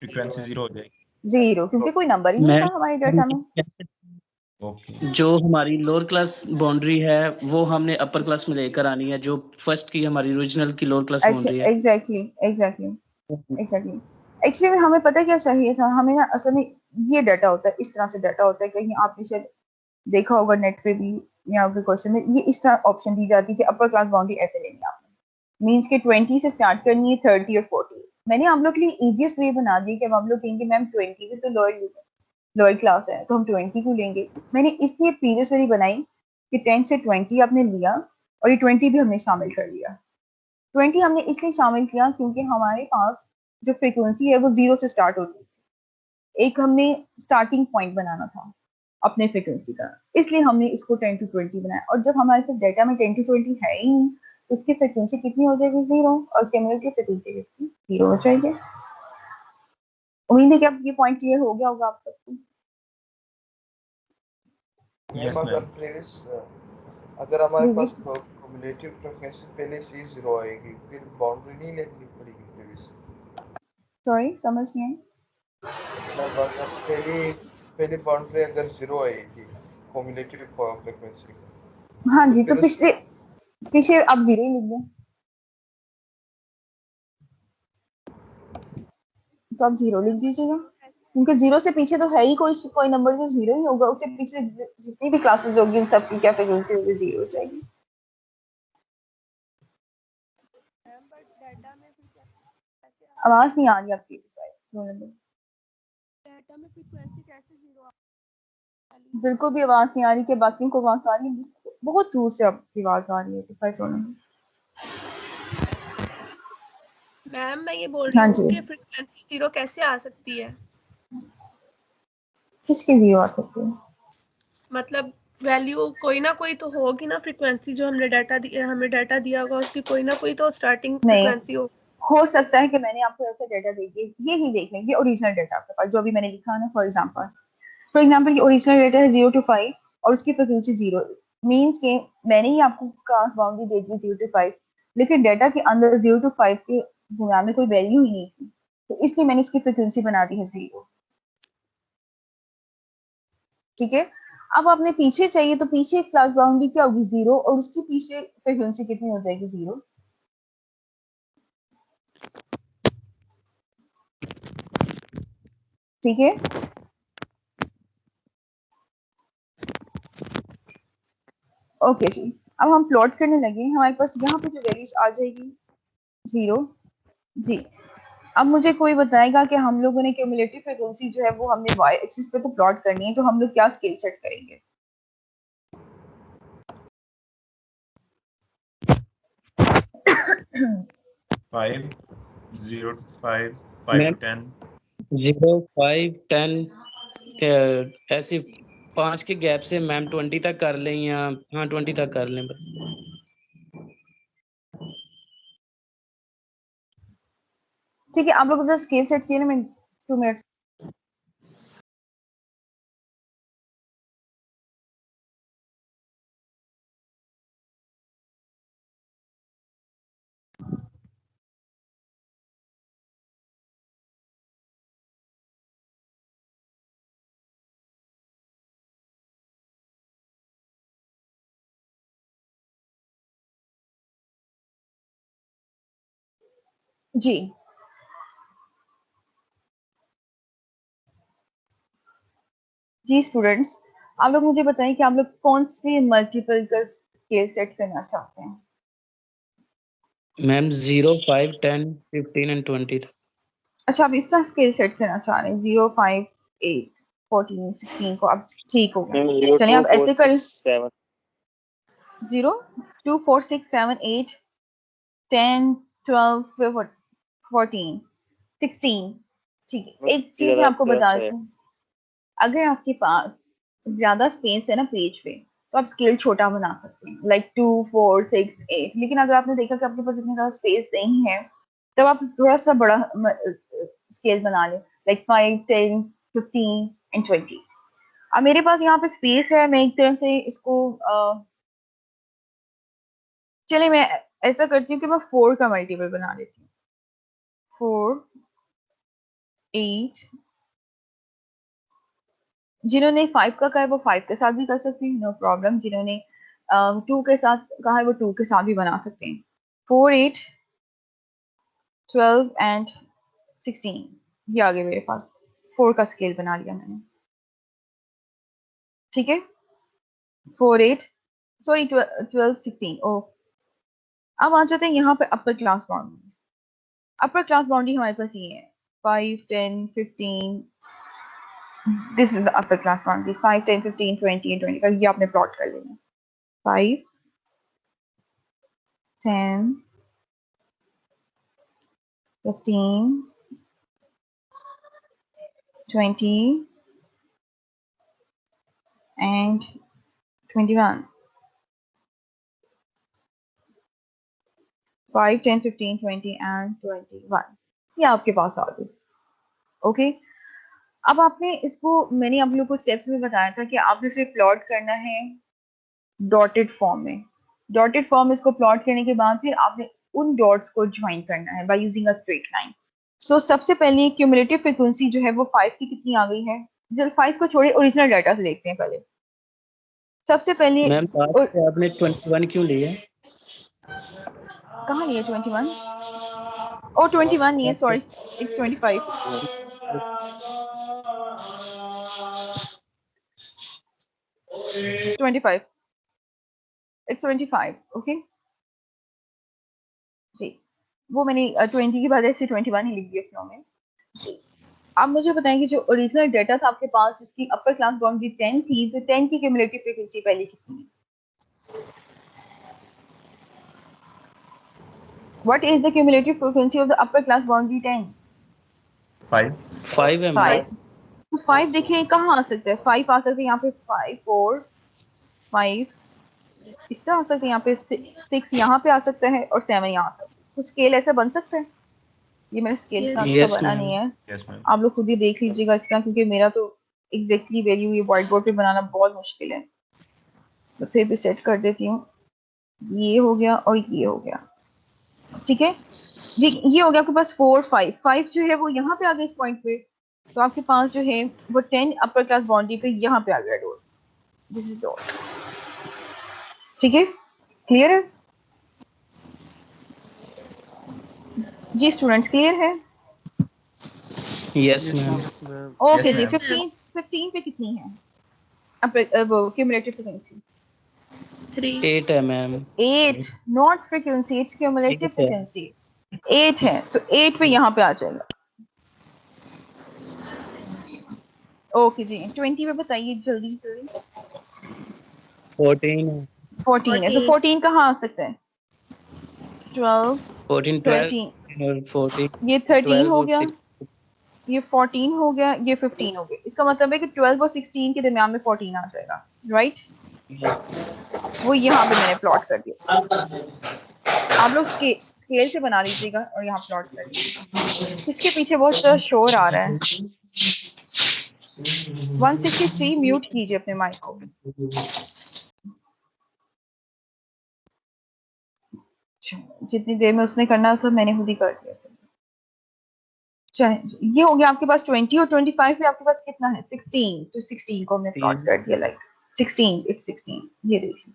फ्रीक्वेंसी 0 हो जाएगी। 0, क्योंकि कोई नंबर ही नहीं था हमारे डाटा में। जो हमारी लोअर क्लास बाउंड्री है वो हमने अपर क्लास में लेकर आनी है, जो फर्स्ट की हमारी ओरिजिनल की लोअर क्लास बाउंड्री है। एग्जैक्टली। एक्चुअली हमें पता क्या चाहिए था, हमें ना असल में ये डाटा होता है, इस तरह से डाटा होता है। कहीं आपने शायद देखा होगा नेट पे भी या आपके क्वेश्चन में ये इस तरह ऑप्शन दी जाती है कि अपर क्लास बाउंड्री ऐसे लेनी है आपने, मींस के 20 से स्टार्ट करनी है, 30 और 40। मैंने हम लोग के लिए इजीएस्ट वे बना दिया कि अब हम लोग कहेंगे मैम 20 भी तो लोअर क्लास है तो हम 20 को लेंगे। मैंने इसलिए प्रीवियस वाली बनाई कि 10 से 20 आपने लिया और ये 20 भी हमने शामिल कर लिया। 20 हमने इसलिए शामिल किया क्योंकि हमारे पास जो फ्रीक्वेंसी है वो 0 से स्टार्ट होती है। एक हमने स्टार्टिंग पॉइंट बनाना था अपने फ्रीक्वेंसी का, इसलिए हमने इसको 10 to 20 बनाया। और जब हमारे पास डेटा में 10 to 20 है ही नहीं तो उसकी फ्रीक्वेंसी कितनी हो जाएगी? 0, और क्यूमुलेटिव फ्रीक्वेंसी कितनी? 0 हो जाएगी। उम्मीद है कि अब ये पॉइंट क्लियर हो गया होगा आप सबको। अगर हमारे पास क्यूमुलेटिव फ्रीक्वेंसी पहले से 0 आएगी फिर बाउंड्री नहीं लेनी पड़ेगी प्रीवियस। सॉरी समझ नहीं आई। पहले बाउंड्री अगर 0 आएगी क्यूमुलेटिव फ्रीक्वेंसी, हाँ जी, तो पीछे आप 0 ही लिख दें, तो आप 0 लिख दीजिएगा, क्योंकि 0 से पीछे तो है ही कोई नंबर जो 0 ही होगा। उससे पीछे जितनी भी क्लासेस होगी उन सब की क्या फ्रीक्वेंसी होगी? 0 हो जाएगी। आवाज नहीं आ रही आपकी। डाटा में फ्रीक्वेंसी कैसे 0? बिल्कुल भी आवाज नहीं आ रही कि बाकियों को आवाज आ रही है? बहुत दूर से आपकी आवाज आ रही है। मैम मैं ये बोल रही हूँ कि फ्रीक्वेंसी 0 कैसे आ सकती है? किसकी 0 आ सकती है? मतलब वैल्यू कोई ना कोई तो होगी ना, फ्रीक्वेंसी जो हमें डाटा दिया होगा उसकी कोई ना कोई तो स्टार्टिंग फ्रीक्वेंसी हो सकता है कि मैंने आपको ऐसा डाटा दे दिया, ये ही देख लें, ये ओरिजिनल डाटा आपके पास जो अभी मैंने लिखा है ना। फॉर एग्जांपल ये ओरिजिनल डाटा है 0 to 5 और उसकी फ्रीक्वेंसी 0, मींस के मैंने ही आपको class boundary they the 0 to 5, लेकिन डाटा के अंदर 0 to 5 के दरमियान में कोई वैल्यू ही नहीं थी, तो इसलिए मैंने इसकी फ्रीक्वेंसी बना दी है 0। ठीक है, अब आपने पीछे चाहिए तो पीछे क्लास बाउंड्री क्या होगी 0 और उसकी पीछे फ्रीक्वेंसी कितनी हो जाएगी 0। ठीक है, ओके जी। अब हम प्लॉट करने लगे, हमारे पास यहाँ पे जो वैल्यूज आ जाएगी 0 जी। अब मुझे कोई बताएगा कि हम लोगों ने क्यूमुलेटिव फ्रीक्वेंसी जो है वो हमने वाई एक्सिस पे तो प्लॉट करनी है, तो हम लोग क्या स्केल सेट करेंगे। 5 0 to 5 5 to 10 0 5 10 ऐसे 5 के गैप से मैम 20 तक कर लें या हाँ 20 तक कर लें बस। ठीक है, आप लोग जरा स्केल सेट किए ना, मैं 2 मिनट्स। जी जी स्टूडेंट्स, आप लोग मुझे बताएं कि आप लोग कौन से मल्टीपल का स्केल सेट करना चाहते हैं। मैम 0 5 10 15 एंड 20 तक। अच्छा, आप इसका स्केल सेट करना चाह रहे हैं 0 5 8 14 16 को। अब ठीक हो गया, चलिए आप ऐसे करें 0 2 4 6 7 8 10 12 14 16। ठीक है, एक चीज मैं आपको बता दूं, अगर आपके पास ज्यादा स्पेस है ना पेज पे तो आप स्केल छोटा बना सकते हैं, लाइक 2 4 6 8। लेकिन अगर आपने देखा कि आपके पास इतना ज्यादा स्पेस नहीं है तब आप थोड़ा सा बड़ा स्केल बना लें, लाइक 5 10 15 एंड 20। अब मेरे पास यहाँ पे स्पेस है, मैं एक तरह से इसको चलिए मैं ऐसा करती हूँ कि मैं 4 का मल्टीपल बना लेती हूँ। 4 8, जिन्होंने 5 का कहा है वो 5 के साथ भी कर सकते हैं, नो प्रॉब्लम। जिन्होंने 2 के साथ कहा है वो 2 के साथ भी बना सकते हैं। 4 8 12 एंड 16 ये आ गए मेरे पास, 4 का स्केल बना लिया मैंने। ठीक है, 4 8 सॉरी 12 16। ओ अब आ जाते हैं यहाँ पे अपर क्लास बाउंड्रीज। अपर क्लास बाउंड्री हमारे पास ये है 5 10 15। This is the upper class boundaries 5 10 15 20 and 25। ये आपने प्लॉट कर लेना 5 10 15 20 and 21। 5 10 15 20 and 21 ये आपके पास आ गई। ओके, अब आपने इसको, मैंने आप लोगों को स्टेप्स में बताया था कि आपने इसे प्लॉट करना है डॉटेड फॉर्म में। डॉटेड फॉर्म में इसको प्लॉट करने के बाद फिर आपने उन डॉट्स को ज्वाइन करना है by using a straight line. So सबसे पहले क्यूमुलेटिव फ्रीक्वेंसी जो है वो 5 की कितनी आ गई है। जब 5 को छोड़े ओरिजिनल डाटा से देखते हैं पहले। सबसे पहले मैम आपने 21 क्यों लिया? कहाँ लिया 21? ओ 21 नहीं है, सॉरी इट्स 25। It's 25 ओके जी। वो मैंने 20 की बजाय से 21 ही लिख दिया फ्लो में जी। आप मुझे बताएंगे जो ओरिजिनल डाटा था आपके पास जिसकी अपर क्लास बाउंड्री 10 थी, तो 10 की क्यूमुलेटिव फ्रीक्वेंसी पहले कितनी है? What is the cumulative frequency of the upper class boundary 10? 5 है 5। तो 5 देखें कहाँ आ सकता है, 5 आ सकता है यहाँ पे 5 4 5 इस तरह आ सकता है, यहाँ पे 6 यहाँ पे आ सकता है और 7 यहाँ आ सकता है। तो स्केल ऐसा बन सकता है। ये मेरा स्केल Yes. का Yes, बना ma'am. नहीं है, यस मैम। आप लोग खुद ही देख लीजिएगा इसका, क्योंकि मेरा तो एग्जैक्टली वैल्यू ये व्हाइट बोर्ड पे बनाना बहुत मुश्किल है। तो फिर भी सेट कर देती हूँ, ये हो गया और ये हो गया, ठीक है। ये हो गया आपके पास 4 5 5 जो है वो यहाँ पे आ गया इस पॉइंट पे, तो आपके पास जो है वो 10 अपर क्लास बाउंड्री पे यहाँ पे आ गया डॉट, दिस इज डॉट, ठीक है, क्लियर है जी स्टूडेंट्स, क्लियर है? Yes, yes ma'am. Yes ma'am. Okay Yes, जी, ma'am. 15 पे कितनी है वो क्यूमुलेटिव फ्रीक्वेंसी? 3. 8 है ma'am. 8 not frequency, it's cumulative 8 है। फ्रीक्वेंसी, 8 है, तो 8 पे यहाँ पे आ जाएगा। ओके जी, 20 पे बताइए जल्दी जल्दी। 14 है। 14 है, तो 14 कहाँ आ सकता है? 12 14 13, 12 और 14 ये 13 12 हो और गया, 6 ये 14 हो गया, ये 15 हो गया। इसका मतलब है कि 12 और 16 के दरमियान में 14 आ जाएगा, राइट? वो यहाँ पे मैंने प्लॉट कर दिया, आप लोग स्केल से बना लीजिएगा और यहाँ प्लॉट कर लीजिएगा। इसके पीछे बहुत शोर आ रहा है। 163 म्यूट कीजिए अपने माइक को। जितनी देर में उसने करना था मैंने खुद ही कर दिया। ये हो गया आपके पास 20 और 25 पे आपके पास कितना है? 16, तो 16 को हमने प्लॉट कर दिया, लाइक 16, इट्स 16। ये देखिए,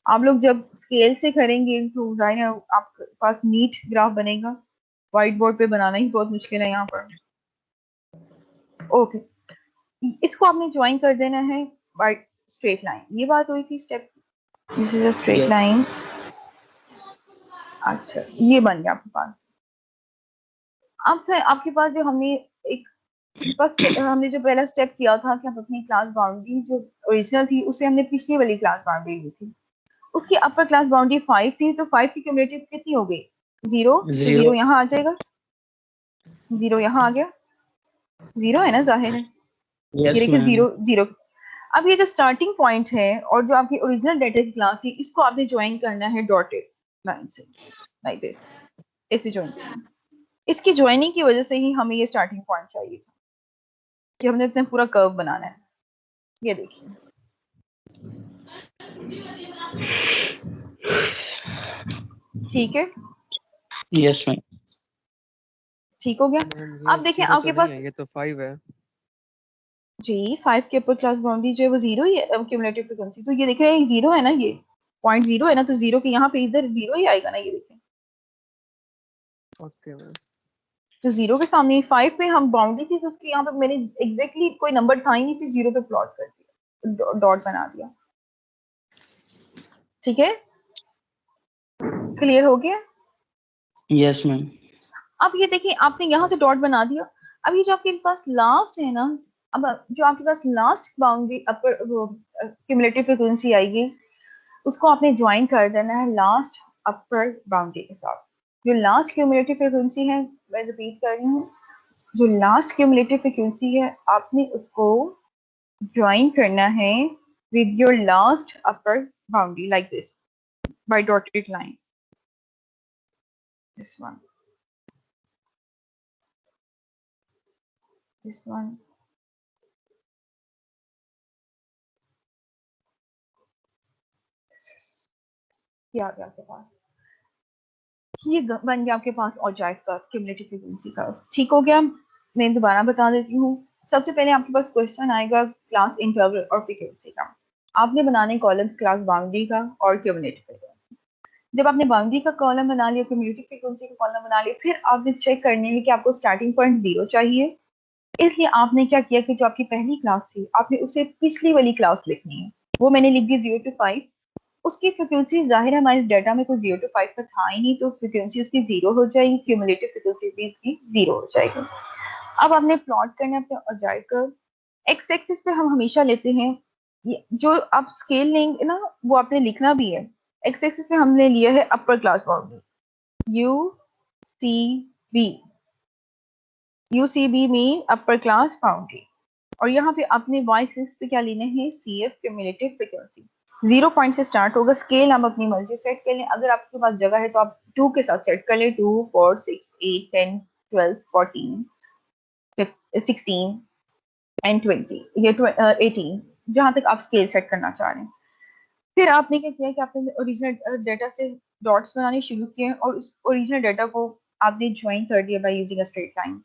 आप लोग जब स्केल से करेंगे तो जाहिर है आपके पास नीट ग्राफ बनेगा, व्हाइट बोर्ड पे बनाना ही बहुत मुश्किल है यहाँ पर। ओके, इसको आपने ज्वाइन कर देना है बाय स्ट्रेट लाइन, ये बात हुई थी step, this is a straight line. अच्छा, ये बन गया आपके पास। अब आपके पास जो हमने एक हमने जो पहला स्टेप किया था कि हम अपनी क्लास बाउंड्री जो ओरिजिनल थी उससे हमने पिछली वाली क्लास बाउंड्री ली थी, उसकी अपर क्लास बाउंड्री 5 थी, तो 5 की क्यूमुलेटिव कितनी हो गई? 0, तो 0 यहाँ आ जाएगा, 0 यहाँ आ गया, 0 है ना, जाहिर है। ये देखिए 0 0। अब ये जो स्टार्टिंग पॉइंट है और जो आपकी ओरिजिनल डेटा की क्लास थी, इसको आपने ज्वाइन करना है डॉटेड लाइन से, लाइक दिस, ऐसे ज्वाइन करना। इसकी ज्वाइनिंग की वजह से ही हमें ये स्टार्टिंग पॉइंट चाहिए था कि हमने अपना पूरा कर्व बनाना है। ये देखिए, ठीक है, यस मैम। ठीक हो गया। अब देखिए आपके पास ये तो 5 है जी, 5 के ऊपर क्लास बाउंड्री जो है वो 0 ही है क्यूमुलेटिव फ्रीक्वेंसी, तो ये देखिए 0 है ना, ये पॉइंट 0 है ना, तो 0 के यहाँ पे इधर 0 ही आएगा ना, ये देखिए। Okay ma'am. तो 0 के सामने 5 पे हम बाउंड्री थी, तो उसके यहाँ पे मैंने एग्जैक्टली कोई नंबर था ही नहीं, सिर्फ 0 पे प्लॉट कर दिया, डॉट बना दिया, ठीक है, क्लियर हो गया? Yes ma'am. अब ये देखिए आपने यहाँ से डॉट बना दिया। अब ये जो आपके पास लास्ट है ना, अब जो आपके पास लास्ट बाउंड्री अपर क्यूमुलेटिव फ्रीक्वेंसी आएगी, उसको आपने ज्वाइन कर देना है लास्ट अपर बाउंड्री के साथ। जो लास्ट क्यूमुलेटिव फ्रीक्वेंसी है, मैं रिपीट कर रही हूँ, जो लास्ट क्यूमुलेटिव फ्रीक्वेंसी है आपने उसको ज्वाइन करना है with your last upper boundary, like this, by dotted line, this one, this one, ये आ गया आपके पास, ये बन गया आपके पास ऑब्जेक्ट का क्यूमुलेटिव फ्रीक्वेंसी का, ठीक हो गया। मैं दोबारा बता देती हूँ, सबसे पहले आपके पास क्वेश्चन आएगा क्लास इंटरवल और फ्रीक्वेंसी का, आपने बनाने कॉलम्स क्लास बाउंड्री का और क्यूमुलेटिव फ्रीक्वेंसी। जब आपने बाउंड्री का कॉलम बना लिया, क्यूमुलेटिव फ्रीक्वेंसी का कॉलम बना लिया, फिर आपने चेक करने में कि आपको स्टार्टिंग पॉइंट 0 चाहिए, इसलिए आपने क्या किया कि जो आपकी पहली क्लास थी आपने उसे पिछली वाली क्लास लिखनी है, वो मैंने लिख दी 0 to 5। उसकी फ्रीक्वेंसी जाहिर है हमारे डाटा में कोई 0 to 5 का था ही नहीं, तो फ्रीक्वेंसी उसकी 0 हो जाएगी, क्यूमुलेटिव फ्रीक्वेंसी भी इसकी 0 हो जाएगी। अब आपने प्लॉट करना है अपने ऑब्जेक्ट कर्व, एक्स एक्सिस पे हम हमेशा लेते हैं, जो आप स्केल लेंगे ना वो आपने लिखना भी है। एक्स एक्सिस पे हमने लिया है अपर क्लास बाउंड्री UCB में अपर क्लास बाउंड्री, और यहाँ पे अपने वाई एक्सिस पे क्या लेना है, CF क्यूमुलेटिव फ्रीक्वेंसी। 0 पॉइंट से स्टार्ट होगा। स्केल आप अपनी मर्जी सेट कर लें। अगर आपके पास जगह है तो आप 2 के साथ सेट कर लें, 2 4 6 8 10 12 14 16 एंड 20 ये 18, जहां तक आप स्केल सेट करना चाह रहे हैं। फिर आपने क्या किया कि आपने ओरिजिनल डाटा से डॉट्स बनाने शुरू किए और उस ओरिजिनल डाटा को आपने ज्वाइन कर दिया bye using a straight line.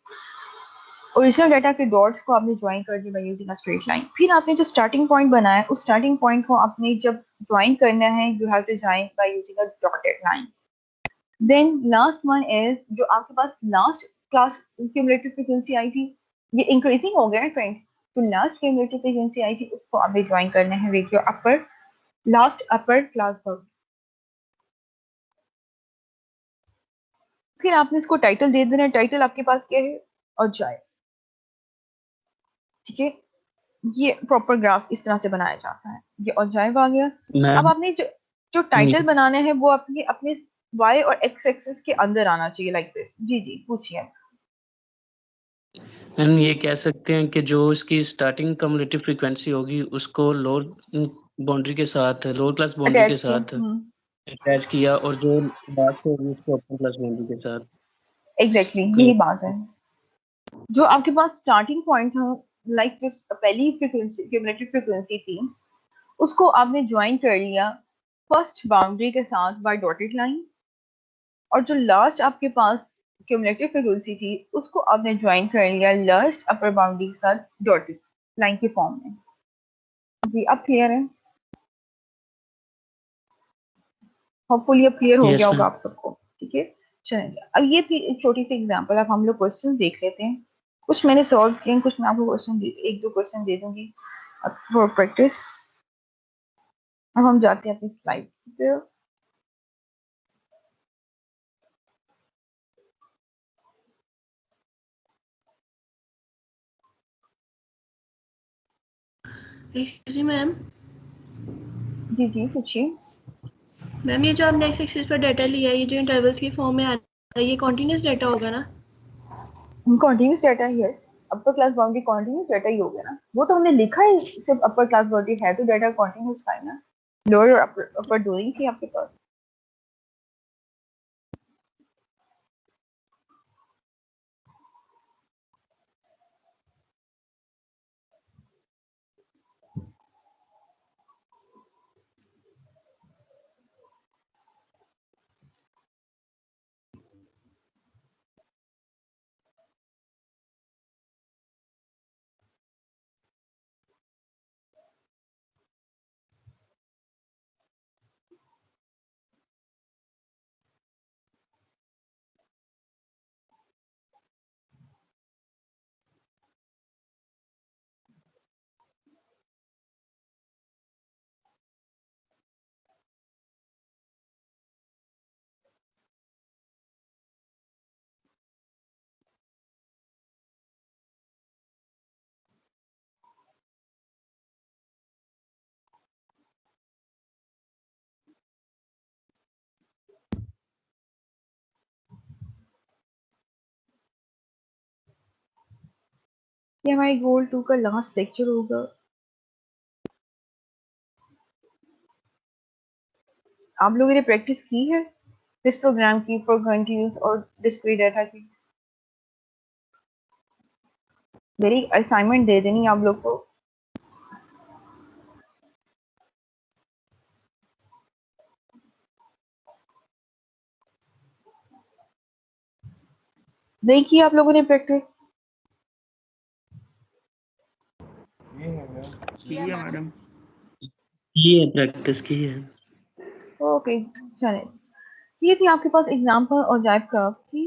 Original data के डॉट्स को आपने ज्वाइन कर दिया bye using a straight line. फिर आपने जो स्टार्टिंग पॉइंट बनाया उस स्टार्टिंग पॉइंट को आपने जब ज्वाइन करना है, you have to join by using a dotted line. Then last one is जो आपके पास लास्ट क्लास क्यूमुलेटिव फ्रीक्वेंसी आई थी, ये इंक्रीजिंग हो गया ट्रेंड, तो लास्ट क्यूमुलेटिव फ्रीक्वेंसी आई थी उसको आपने ज्वाइन करना है with your upper last upper class word. फिर आपने इसको टाइटल दे देना है। टाइटल आपके पास क्या है? और जाए, ठीक है। ये प्रॉपर ग्राफ इस तरह से बनाया जाता है। ये और जाए आ गया। अब आपने जो टाइटल बनाना है वो अपने अपने y और x एक्सिस के अंदर आना चाहिए, लाइक दिस। जी जी पूछिए। हम ये कह सकते हैं कि जो इसकी स्टार्टिंग कम्युलेटिव फ्रीक्वेंसी होगी उसको लोअर बाउंड्री के साथ, लोअर क्लास बाउंड्री के साथ अटैच किया और जो लास्ट होगी उसको अपर क्लास बाउंड्री के साथ। एग्जैक्टली यही बात है। जो आपके पास स्टार्टिंग पॉइंट था, लाइक दिस पहली फ्रीक्वेंसी क्यूमुलेटिव फ्रीक्वेंसी थी, उसको आपने ज्वाइन कर लिया फर्स्ट बाउंड्री के साथ बाय डॉटेड लाइन, और जो लास्ट आपके पास क्यूमुलेटिव फ्रीक्वेंसी थी उसको आपने ज्वाइन कर लिया लास्ट अपर बाउंड्री के साथ डॉटेड लाइन के फॉर्म में। जी अब क्लियर है? होपफुली अब क्लियर हो गया होगा आप सबको। ठीक है चलिए, अब ये थी एक छोटी सी एग्जांपल। अब हम लोग क्वेश्चन देख लेते हैं। कुछ मैंने सॉल्व किए, कुछ मैं आपको क्वेश्चन एक दो क्वेश्चन दे दूंगी फॉर प्रैक्टिस। अब हम जाते हैं अपनी स्लाइड पे। जी मैम। जी जी पूछिए। मैम ये जो आपने एक्स एक्सिस पर डाटा लिया है, ये जो इंटरवल्स की फॉर्म में आ रहा है, ये कॉन्टिन्यूस डाटा होगा ना? कॉन्टिन्यूस डाटा ही है। Upper class boundary continuous data ही हो गया ना। वो तो हमने लिखा ही सिर्फ अपर क्लास बाउंड्री है, तो डाटा कॉन्टिन्यूस का है ना। लोअर और अपर दो ही थी आपके पास। ये हमारी गोल 2 का लास्ट लेक्चर होगा। आप लोगों ने प्रैक्टिस की है इस प्रोग्राम की फॉर कंटिन्यूस और डिस्क्रीट डाटा की? मेरी असाइनमेंट दे देनी आप लोग को। देखिए आप लोगों ने प्रैक्टिस की है मैडम। ये प्रैक्टिस की है। ओके चले। ये थी आपके पास एग्जांपल और जाइब कर्व की।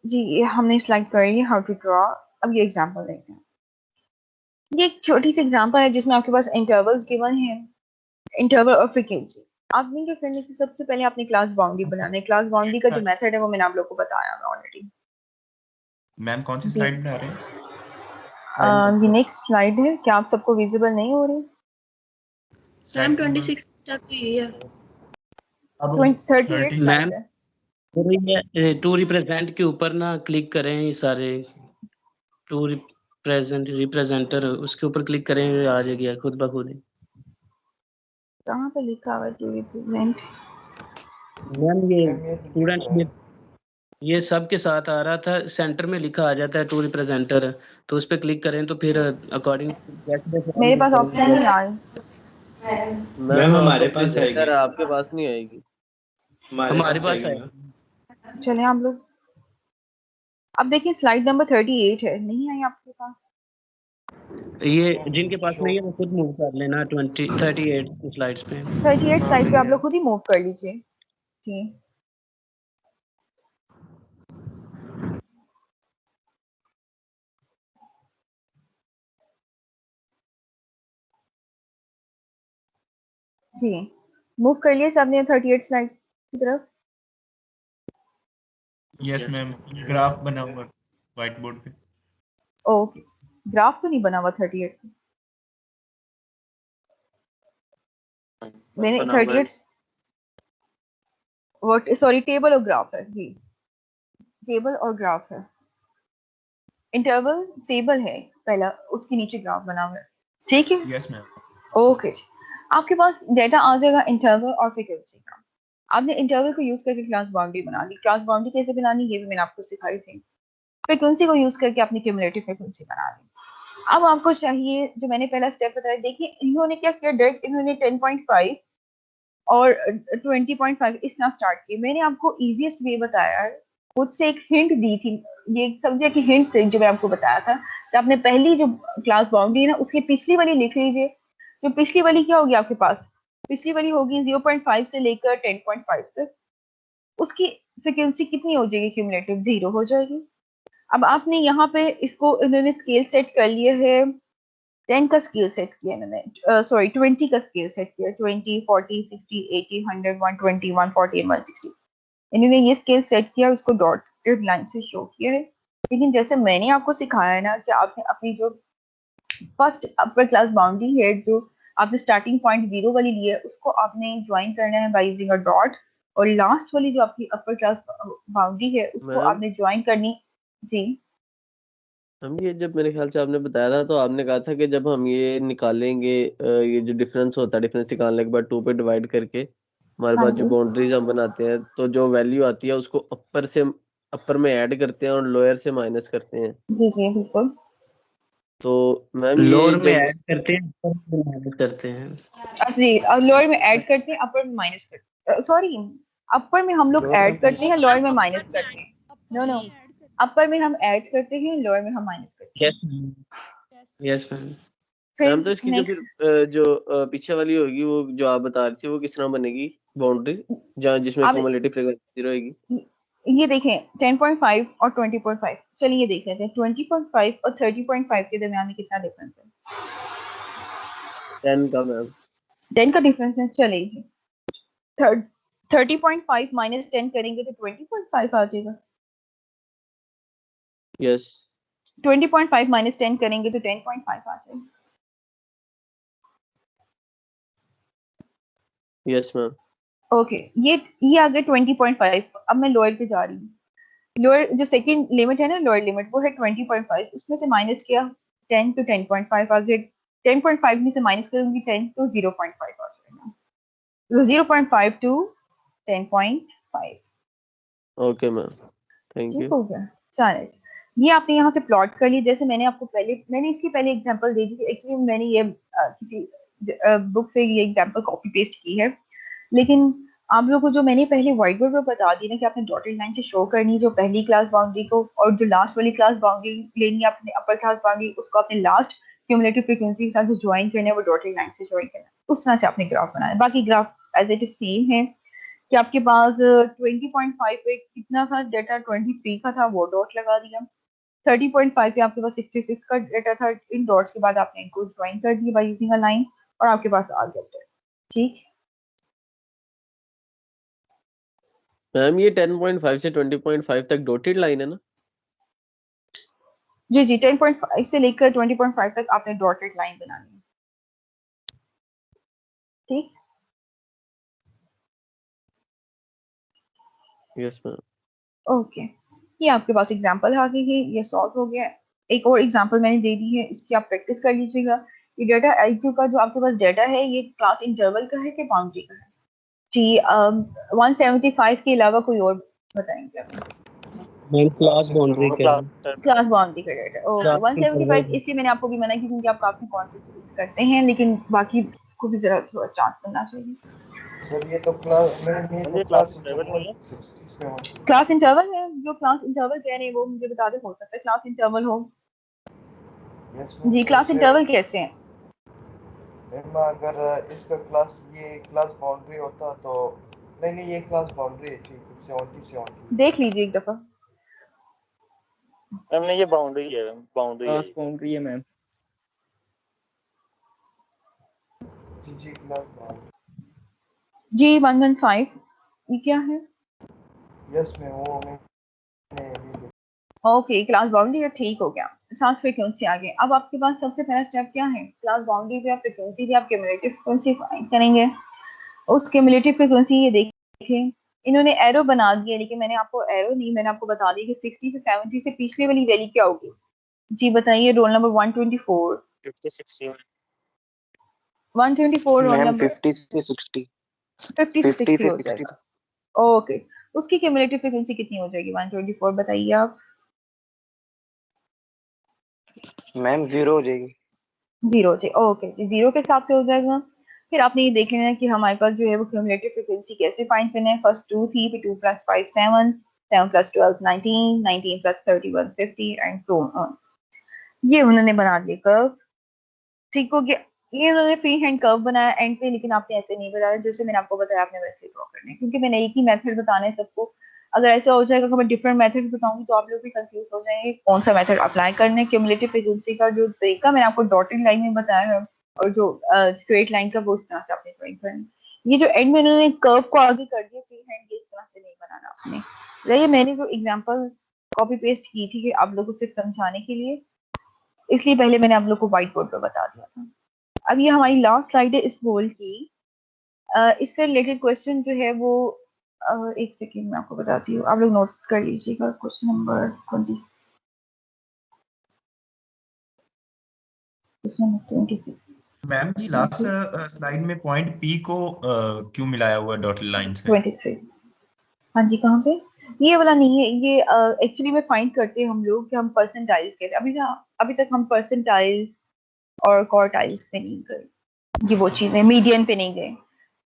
जी ये हमने स्लाइड कर ली हाउ टू ड्रॉ। अब ये एग्जांपल देखते हैं। ये एक छोटी सी एग्जांपल है जिसमें आपके पास इंटरवल्स गिवन है, इंटरवल और फ्रीक्वेंसी। आपने क्या करने की सबसे पहले आपने क्लास बाउंड्री बनाना है। क्लास बाउंड्री का जो मेथड है वो मैंने आप लोग को बताया ऑलरेडी। मैम कौन सी स्लाइड बना रहे हैं? ये नेक्स्ट स्लाइड है। क्या आप सबको विजिबल नहीं हो रही? मैम 26 तक यही है। 38 स्लाइड है। टू रिप्रेजेंट के ऊपर ना क्लिक करें ये सारे टू प्रेजेंट रिप्रेजेंटर उसके ऊपर क्लिक करेंगे आ जाएगी खुद ब खुद ही। कहाँ पे लिखा हुआ है टू रिप्रेजेंट? मैम ये मैम ये तो दिख स्टूडेंट्स रहा में है। ये सब के साथ आ रहा था, सेंटर में लिखा आ जाता है टू रिप्रेजेंटर, तो उस पर क्लिक करें तो फिर अकॉर्डिंग मेरे पास ऑप्शन नहीं आ रही। मैम वो हमारे तो पास आएगी, प्रेजेंटर है, आपके पास नहीं आएगी। हमारे पास आएगी है। मैम। चले हम लोग अब देखिए स्लाइड नंबर 38 है, नहीं आई आपके पास? ये जिनके पास नहीं है वो खुद मूव कर लेना 38 स्लाइड्स पे। 38 हाँ स्लाइड पे आप भैया लोग खुद ही मूव कर लीजिए जी। जी मूव कर लिए सबने 38 स्लाइड की तरफ? यस मैम, ग्राफ बना हुआ व्हाइट बोर्ड पे। ओके, ग्राफ तो नहीं बना हुआ 38 पे। मैंने 38 व्हाट सॉरी टेबल और ग्राफ है जी, टेबल और ग्राफ है। इंटरवल टेबल है पहला, उसके नीचे ग्राफ बना हुआ है, ठीक है? Yes ma'am. ओके जी, आपके पास डेटा आ जाएगा इंटरवल और फ्रीक्वेंसी का। आपने इंटरवल को यूज करके क्लास बाउंड्री बना ली, क्लास बाउंड्री कैसे बनानी ये भी मैंने आपको सिखाई थी। फ्रीक्वेंसी को यूज करके अपनी क्यूमुलेटिव फ्रीक्वेंसी बना ली। अब आपको चाहिए जो मैंने पहला स्टेप बताया, देखिए इन्होंने क्या किया, डायरेक्ट इन्होंने 10.5 और 20.5 इस तरह स्टार्ट किया। मैंने आपको इजीएस्ट वे बताया है, खुद से एक हिंट दी थी, ये समझे कि हिंट से जो मैं आपको बताया था कि आपने पहली जो क्लास बाउंड्री है ना उसकी पिछली वाली लिख लीजिए। जो पिछली वाली क्या होगी आपके पास, पिछली वाली होगी 0.5 से लेकर 10.5 तक, उसकी फ्रीक्वेंसी कितनी हो जाएगी, क्यूमुलेटिव 0 हो जाएगी। अब आपने यहाँ पे इसको इन्होंने स्केल सेट कर लिया है, 10 का स्केल सेट किया इन्होंने, सॉरी 20 का स्केल सेट किया, 20, 40, 60, 80, 100, 120, 140 एंड 160। इन्होंने ये स्केल सेट किया, उसको डॉटेड लाइन से शो किया है। लेकिन जैसे मैंने आपको सिखाया है ना कि आपने अपनी जो फर्स्ट अपर क्लास बाउंड्री है, जो आपने स्टार्टिंग पॉइंट 0 वाली ली है, उसको आपने ज्वाइन करना है बाय यूजिंग अ डॉट, और लास्ट वाली जो आपकी अपर क्लास बाउंड्री है उसको मैम आपने ज्वाइन करनी जी। हम ये जब मेरे ख्याल से आपने बताया था तो आपने कहा था कि जब हम ये निकालेंगे ये जो डिफरेंस होता है, डिफरेंस निकालने के बाद 2 पे डिवाइड करके हमारे हाँ पास जो जी बाउंड्रीज हम बनाते हैं तो जो वैल्यू आती है उसको अपर में ऐड करते हैं और लोअर से माइनस करते हैं। जी जी बिल्कुल। तो मैम ये लोअर में जब ऐड करते हैं, ऊपर में माइनस करते हैं। जी, और लोअर में ऐड करते हैं, अपर में माइनस करते हैं, सॉरी अपर में हम लोग लोअर ऐड करते हैं, लोअर में माइनस करते हैं। नो नो, अपर में हम ऐड करते हैं, लोअर में हम माइनस करते हैं। Yes ma'am, yes ma'am. Ma'am फिर तो इसकी जो फिर नेक्स्ट पीछे वाली होगी वो जो आप बता रही थी वो किस तरह बनेगी बाउंड्री, जहाँ जिसमें अब क्युमुलेटिव फ्रीक्वेंसी रहेगी? ये देखें 10.5 और 20.5, चलिए ये देख लेते हैं 20.5 और 30.5 के दरमियान में कितना डिफरेंस है। 10 का मैम। 10 का डिफरेंस है, चलिए जी 30.5 माइनस 10 करेंगे तो 20.5 आ जाएगा। यस 20.5 माइनस 10 करेंगे तो 10.5 आ जाएगा। Yes ma'am. ओके, ये आ गया 20.5। अब मैं लोअर पे जा रही हूँ, लोअर जो सेकंड लिमिट है ना, लोअर लिमिट वो है 20.5, उसमें से माइनस किया 10 तो 10.5 आ गया। 10.5 में से माइनस करूंगी 10 तो 0.5 आ जाएगा, तो 0.5 टू 10.5। ओके मैम, थैंक ठीक यू। हो गया, चलिए ये आपने यहाँ से प्लॉट कर लिया। जैसे मैंने आपको मैंने इसकी पहले एग्जांपल दे दी थी, एक्चुअली मैंने ये किसी बुक से ये एग्जांपल कॉपी पेस्ट की है, लेकिन आप लोगों को जो मैंने पहले व्हाइट बोर्ड पर बता दी ना कि आपने डॉटेड लाइन से शो करनी है जो पहली क्लास बाउंड्री को, और जो लास्ट वाली क्लास बाउंड्री लेनी है आपने अपर क्लास बाउंड्री, उसको आपने लास्ट क्यूमुलेटिव फ्रीक्वेंसी के साथ जो ज्वाइन करना है वो डॉटेड लाइन से ज्वाइन करना है। उस तरह से आपने ग्राफ बनाना है। बाकी graph as it is same है कि आपके पास 20.5 पे कितना था डेटा, 23 का था, वो डॉट लगा दिया। 30.5 पे आपके पास 66 का डेटा था, इन डॉट्स के बाद आपने इनको ज्वाइन कर दिया बाय यूजिंग अ लाइन, और आपके पास आ गया। ठीक, मैम ये 10.5 से 20.5 तक डॉटेड लाइन है ना? जी जी 10.5 से लेकर 20.5 तक आपने डॉटेड लाइन बनानी है। ठीक, यस मैम। ओके, ये आपके पास एग्जांपल आ गई है, ये सॉल्व हो गया है। एक और एग्जांपल मैंने दे दी है, इसकी आप प्रैक्टिस कर लीजिएगा। ये डाटा IQ का जो आपके पास डाटा है ये क्लास इंटरवल का है कि बाउंड्री का है? जी 175 के अलावा कोई और बताएंगे आप? मैम क्लास बाउंड्री का है। क्लास बाउंड्री का डाटा। ओके क्लास 175 इसलिए मैंने आपको भी मना किया क्योंकि आप काफी कॉन्ट्रीब्यूट करते हैं, लेकिन बाकी को भी जरा थोड़ा चांस मिलना चाहिए। सर ये तो क्लास इंटरवल 67 क्लास इंटरवल है, जो क्लास इंटरवल कह रहे हैं वो मुझे बता दे, हो सकता है क्लास इंटरवल हो। जी क्लास इंटरवल कैसे है? मैम अगर इसका क्लास ये क्लास बाउंड्री होता तो नहीं ये क्लास बाउंड्री है, ठीक है 70 देख लीजिए एक दफा। मैम ये बाउंड्री है, क्लास बाउंड्री है मैम। जी क्लास बाउंड्री जी 115 ये क्या है? यस मैम वो मैंने ओके क्लास बाउंड्री है, ठीक हो गया। साथ फ्रीक्वेंसी आ गई। अब आपके पास सबसे पहला स्टेप क्या है? क्लास बाउंड्री पे आप फ्रीक्वेंसी पे आप क्यूमुलेटिव फ्रीक्वेंसी फाइंड करेंगे। उस क्यूमुलेटिव फ्रीक्वेंसी ये देखिए इन्होंने एरो बना दिया, लेकिन मैंने आपको एरो नहीं, मैंने आपको बता दिया कि 60 से 70 से पिछले वाली वैल्यू क्या होगी। जी बताइए। रोल नंबर 124 124 रोल नंबर 50 से 60 50 से 60 हो जाएगा। ओके उसकी क्यूमुलेटिव फ्रीक्वेंसी कितनी हो जाएगी? 124 बताइए आप। मैम 0 हो जाएगी। 0 हो जाएगी। ओके जी 0 के हिसाब से हो जाएगा। फिर आपने ये देख लेना है कि हमारे पास जो है वो क्यूमुलेटिव फ्रीक्वेंसी कैसे फाइंड करना है। फर्स्ट 2 थी, फिर 2 + 5 7 7 + 12 19 19 + 31 50 एंड सो ऑन। ये उन्होंने बना दिया कर्व। ठीक हो गया। ये उन्होंने फ्री हैंड कर्व बनाया एंड पे, लेकिन आपने ऐसे नहीं बनाया जैसे मैंने आपको बताया, आपने वैसे ड्रॉ करना है, क्योंकि मैंने एक ही मेथड बताना है सबको। अगर ऐसा हो जाएगा कि मैं डिफरेंट मेथड बताऊंगी तो आप लोग भी कंफ्यूज हो जाएंगे कौन सा मेथड अप्लाई करना है। क्यूमुलेटिव फ्रीक्वेंसी का जो तरीका मैंने आपको डॉटेड लाइन में बताया है और जो स्ट्रेट लाइन का वो इस तरह से आपने ड्राइंग करना है। ये जो एंड में उन्होंने कर्व को आगे कर दिया फ्री हैंड, ये इस तरह से नहीं बनाना आपने। ये मैंने जो एग्जांपल कॉपी पेस्ट की थी कि आप लोगों को सिर्फ समझाने के लिए, इसलिए पहले मैंने आप लोग को व्हाइट बोर्ड पर बता दिया था। अब ये हमारी लास्ट स्लाइड है इस गोल की। इससे रिलेटेड क्वेश्चन जो है वो एक सेकेंड में आपको बताती हूँ, आप लोग नोट कर लीजिएगा। Question number 26। मैम ये लास्ट स्लाइड में पॉइंट पी को क्यों मिलाया हुआ डॉटेड लाइन से? 23। हाँ जी कहाँ पे? ये वाला नहीं है, ये एक्चुअली में फाइंड करते हैं हम लोग कि हम परसेंटाइल्स कहते हैं। अभी तक हम परसेंटाइल्स और क्वार्टाइल्स पे नहीं गए, ये वो चीजें मीडियन पे नहीं गए,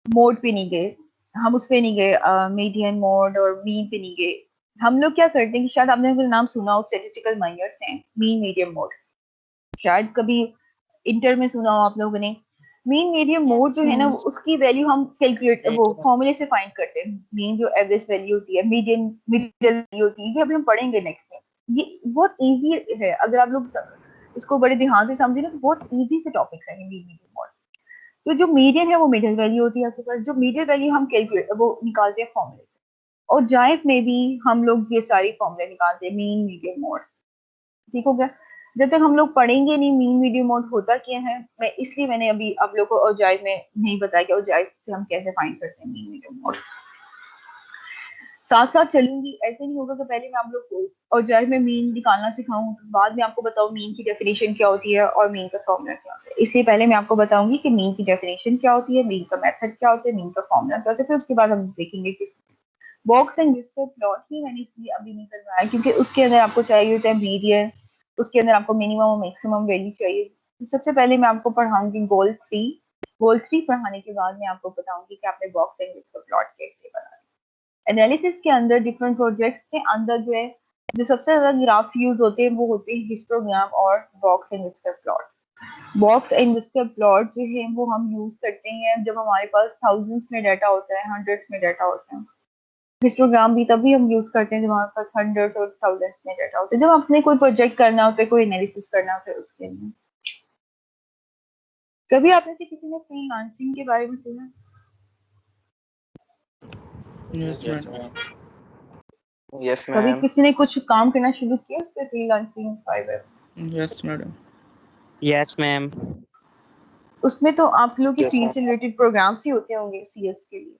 मोड पे नहीं गए, हम उस पे नहीं गए, मीडियन मोड और मीन पे नहीं गए। हम लोग क्या करते हैं कि शायद आपने कोई नाम सुना हो, स्टैटिस्टिकल माइनर्स हैं, मीन मीडियम मोड, शायद कभी इंटर में सुना हो आप लोगों ने। मीन मीडियम मोड जो है ना उसकी वैल्यू हम कैलकुलेट वो फॉर्मूले से फाइंड करते हैं। मीन जो एवरेज वैल्यू होती है, मीडियन मिडिल वैल्यू होती है, ये अभी हम पढ़ेंगे नेक्स्ट में। ये बहुत इजी है, अगर आप लोग इसको बड़े ध्यान से समझे ना तो बहुत इजी से टॉपिक है मीन मीडियम मोड। तो जो मीडियन है वो मिडिल वैल्यू होती है आपके पास, जो मिडिल वैल्यू हम कैलकुलेट वो निकालते हैं फॉर्मूले से, और जाइफ में भी हम लोग ये सारी फॉर्मूले निकालते हैं मीन मीडियम मोड। ठीक हो गया। जब तक हम लोग पढ़ेंगे नहीं मीन मीडियम मोड होता क्या है, मैं इसलिए मैंने अभी आप लोग को औजाइफ में नहीं बताया कि औजाइफ से हम कैसे फाइंड करते हैं मीन मीडियम मोड। साथ साथ चलूंगी, ऐसे नहीं होगा कि पहले मैं आप लोग को औजाइफ में मीन निकालना सिखाऊं तो बाद में आपको बताऊं मीन की डेफिनेशन क्या होती है और मीन का फॉर्मूला क्या होता है। इसलिए पहले मैं आपको बताऊंगी कि मीन की डेफिनेशन क्या होती है, मीन का मेथड क्या होता है, मीन का फॉर्मूला क्या होता है, फिर उसके बाद हम देखेंगे किस बॉक्स एंड विस्कर प्लॉट ही मैंने इसलिए अभी नहीं करवाया क्योंकि उसके अंदर आपको चाहिए होता है मीडियन, उसके अंदर आपको मिनिमम और मैक्सिमम वैल्यू चाहिए। सबसे पहले मैं आपको पढ़ाऊंगी गोल 3 पढ़ाने के बाद मैं आपको बताऊंगी कि आपने बॉक्स एंड विस्कर प्लॉट कैसे बनाना है। एनालिसिस के अंदर डिफरेंट प्रोजेक्ट्स के अंदर जो सबसे ज्यादा ग्राफ यूज होते हैं वो होते हैं हिस्टोग्राम और box and whisker plot. Box and whisker plot जो है वो हम यूज करते हैं जब हमारे पास थाउजेंड्स में डाटा होता है, हंड्रेड्स में डाटा होता है। हिस्टोग्राम भी तभी हम यूज करते हैं जब हमारे पास हंड्रेड्स और थाउजेंड्स में डाटा होता है, जब आपने कोई प्रोजेक्ट करना होता है, कोई एनालिसिस करना होता है उसके लिए। कभी आपने से किसी ने फ्रीलांसिंग के बारे में सुना? यस कभी मैम। किसी ने कुछ काम करना शुरू किया उस पे freelancing Fiverr? Yes madam. Yes ma'am. उसमें तो आप लोग के Yes, फील्ड ma'am. से रिलेटेड प्रोग्राम्स ही होते होंगे सीएस के लिए।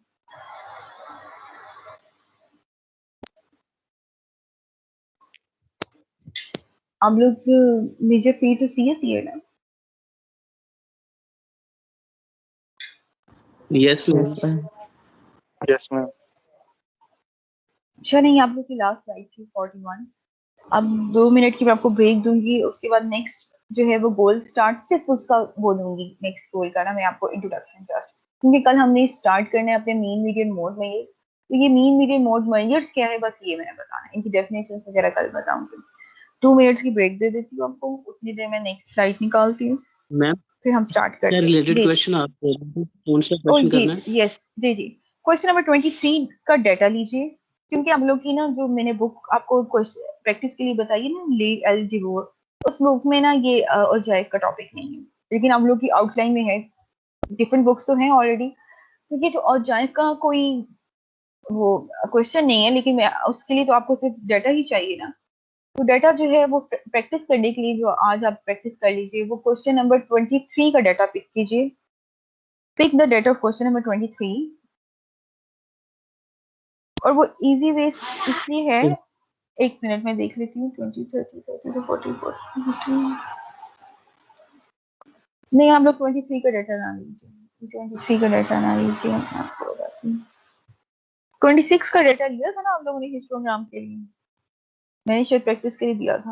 आप लोग मेजर फील्ड तो CS ही है ना? Yes yes ma'am. Ma'am. Yes ma'am. अच्छा नहीं, आप लोग की लास्ट स्लाइड थी 41। अब 2 मिनट की मैं आपको ब्रेक दूंगी, उसके बाद नेक्स्ट जो है वो गोल स्टार्ट सिर्फ उसका वो दूंगी, नेक्स्ट गोल का ना मैं आपको इंट्रोडक्शन जस्ट, क्योंकि कल हमने स्टार्ट करना है अपने मीन मीडियन मोड में। ये तो ये मीन मीडियन मोड मेजर्स क्या है, बस ये मैंने बताना है, इनकी डेफिनेशंस वगैरह कल बताऊंगी। 2 मिनट्स की ब्रेक दे देती हूँ आपको, उतनी देर में नेक्स्ट स्लाइड निकालती हूँ, मैम फिर हम स्टार्ट क्या करते हैं। रिलेटेड जी क्वेश्चन आप कौन सा ओ क्वेश्चन जी करना है? यस जी जी, क्वेश्चन नंबर 23 का डाटा लीजिए, क्योंकि आप लोग की ना जो मैंने बुक आपको प्रैक्टिस के लिए बताई है ना, ले एल्जेब्रा, उस बुक में ना ये अलजेब्रा का टॉपिक नहीं है, लेकिन आप लोग की आउटलाइन में है। डिफरेंट बुक्स तो हैं ऑलरेडी, क्योंकि जो अलजेब्रा का कोई वो क्वेश्चन नहीं है, लेकिन मैं उसके लिए तो आपको सिर्फ डाटा ही चाहिए ना। तो डाटा जो है वो प्रैक्टिस करने के लिए जो आज आप प्रैक्टिस कर लीजिए, वो क्वेश्चन नंबर 23 का डाटा पिक कीजिए। Pick the data of question number 23। और वो इजी वे इसलिए है, एक मिनट में देख लेती हूँ, 20 30 30 40 40 नहीं, हम लोग 23 का डाटा ना लीजिए, 23 का डाटा ना लीजिए, मैं आपको बताती हूँ। 26 का डाटा लिया था ना आप लोगों ने हिस्टोग्राम के लिए, मैंने शायद प्रैक्टिस के लिए दिया था।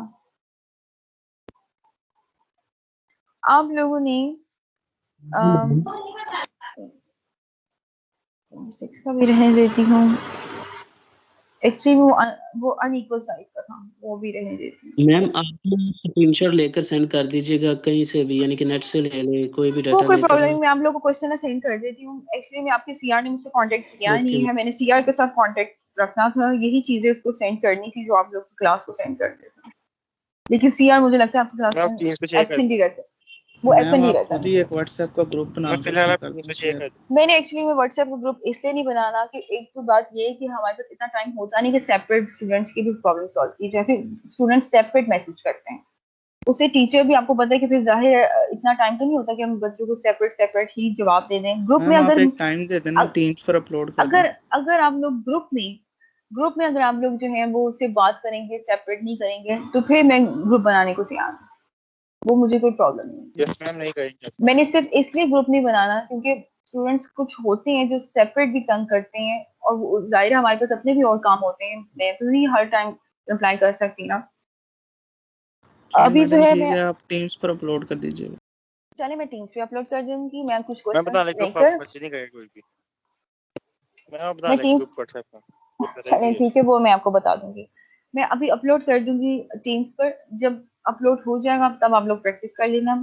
आप लोगों ने 26 का भी रहने देती हूँ, एक्चुअली वो अनइक्वल साइज का था, वो भी रहने देती हूँ। मैम आप स्क्रीनशॉट लेकर सेंड कर दीजिएगा कहीं से भी, यानी कि नेट से ले ले, कोई भी वो डाटा कोई लेकर प्रॉब्लम ना। नहीं, मैं आप लोगों को क्वेश्चन सेंड कर देती हूँ। एक्चुअली में आपके सीआर ने मुझसे कांटेक्ट किया ओके नहीं है, मैंने सीआर के साथ कांटेक्ट रखना था, यही चीजें उसको सेंड करनी थी जो आप लोग क्लास को सेंड कर देते, लेकिन सीआर मुझे लगता है आपकी क्लास मैं आप में टीम्स पे शेयर कर एब्सेंट ही दूँ। रहता है, वो मैम एब्सेंट ही आप रहता खुद है। ही एक व्हाट्सएप का ग्रुप बना मैं दो, फिलहाल उसमें आप कर टीम दो पे शेयर शेयर। कर दूँ। मैंने एक्चुअली में व्हाट्सएप का ग्रुप इसलिए नहीं बनाना कि एक तो बात ये है कि हमारे पास इतना टाइम होता नहीं कि सेपरेट स्टूडेंट्स की भी प्रॉब्लम सॉल्व की जाए, फिर स्टूडेंट्स सेपरेट मैसेज करते हैं, उससे टीचर भी आपको पता है कि फिर जाहिर इतना टाइम तो नहीं होता कि हम बच्चों को सेपरेट सेपरेट ही जवाब दे दें। ग्रुप में मैम आप अगर एक टाइम दे देना, टीम्स पर अपलोड कर दें। अगर अगर आप लोग ग्रुप में अगर आप लोग जो है वो उससे बात करेंगे, सेपरेट नहीं करेंगे, तो फिर मैं ग्रुप बनाने को तैयार हूँ, वो मुझे कोई प्रॉब्लम नहीं है। यस मैम, नहीं करेंगे। मैंने सिर्फ इसलिए ग्रुप नहीं बनाना क्योंकि स्टूडेंट्स कुछ होते हैं जो सेपरेट भी तंग करते हैं, और जाहिर है हमारे पास अपने भी और काम होते हैं, मैं तो नहीं हर टाइम रिप्लाई कर सकती ना। अभी जो मैडम है ठीक मैं है, आप टीम्स पर अपलोड कर दीजिएगा। चले मैं टीम्स पे अपलोड कर दूंगी, मैं कुछ मैं क्वेश्चन बता ले ग्रुप लेकर आप मैसेज नहीं करेगा कोई भी। मैं बता मैं ले टीम्स, ग्रुप व्हाट्सएप का। चलें ठीक है, वो मैं आपको बता दूंगी। मैं अभी अपलोड कर दूंगी टीम्स पर, जब अपलोड हो जाएगा तब आप लोग प्रैक्टिस कर लेना।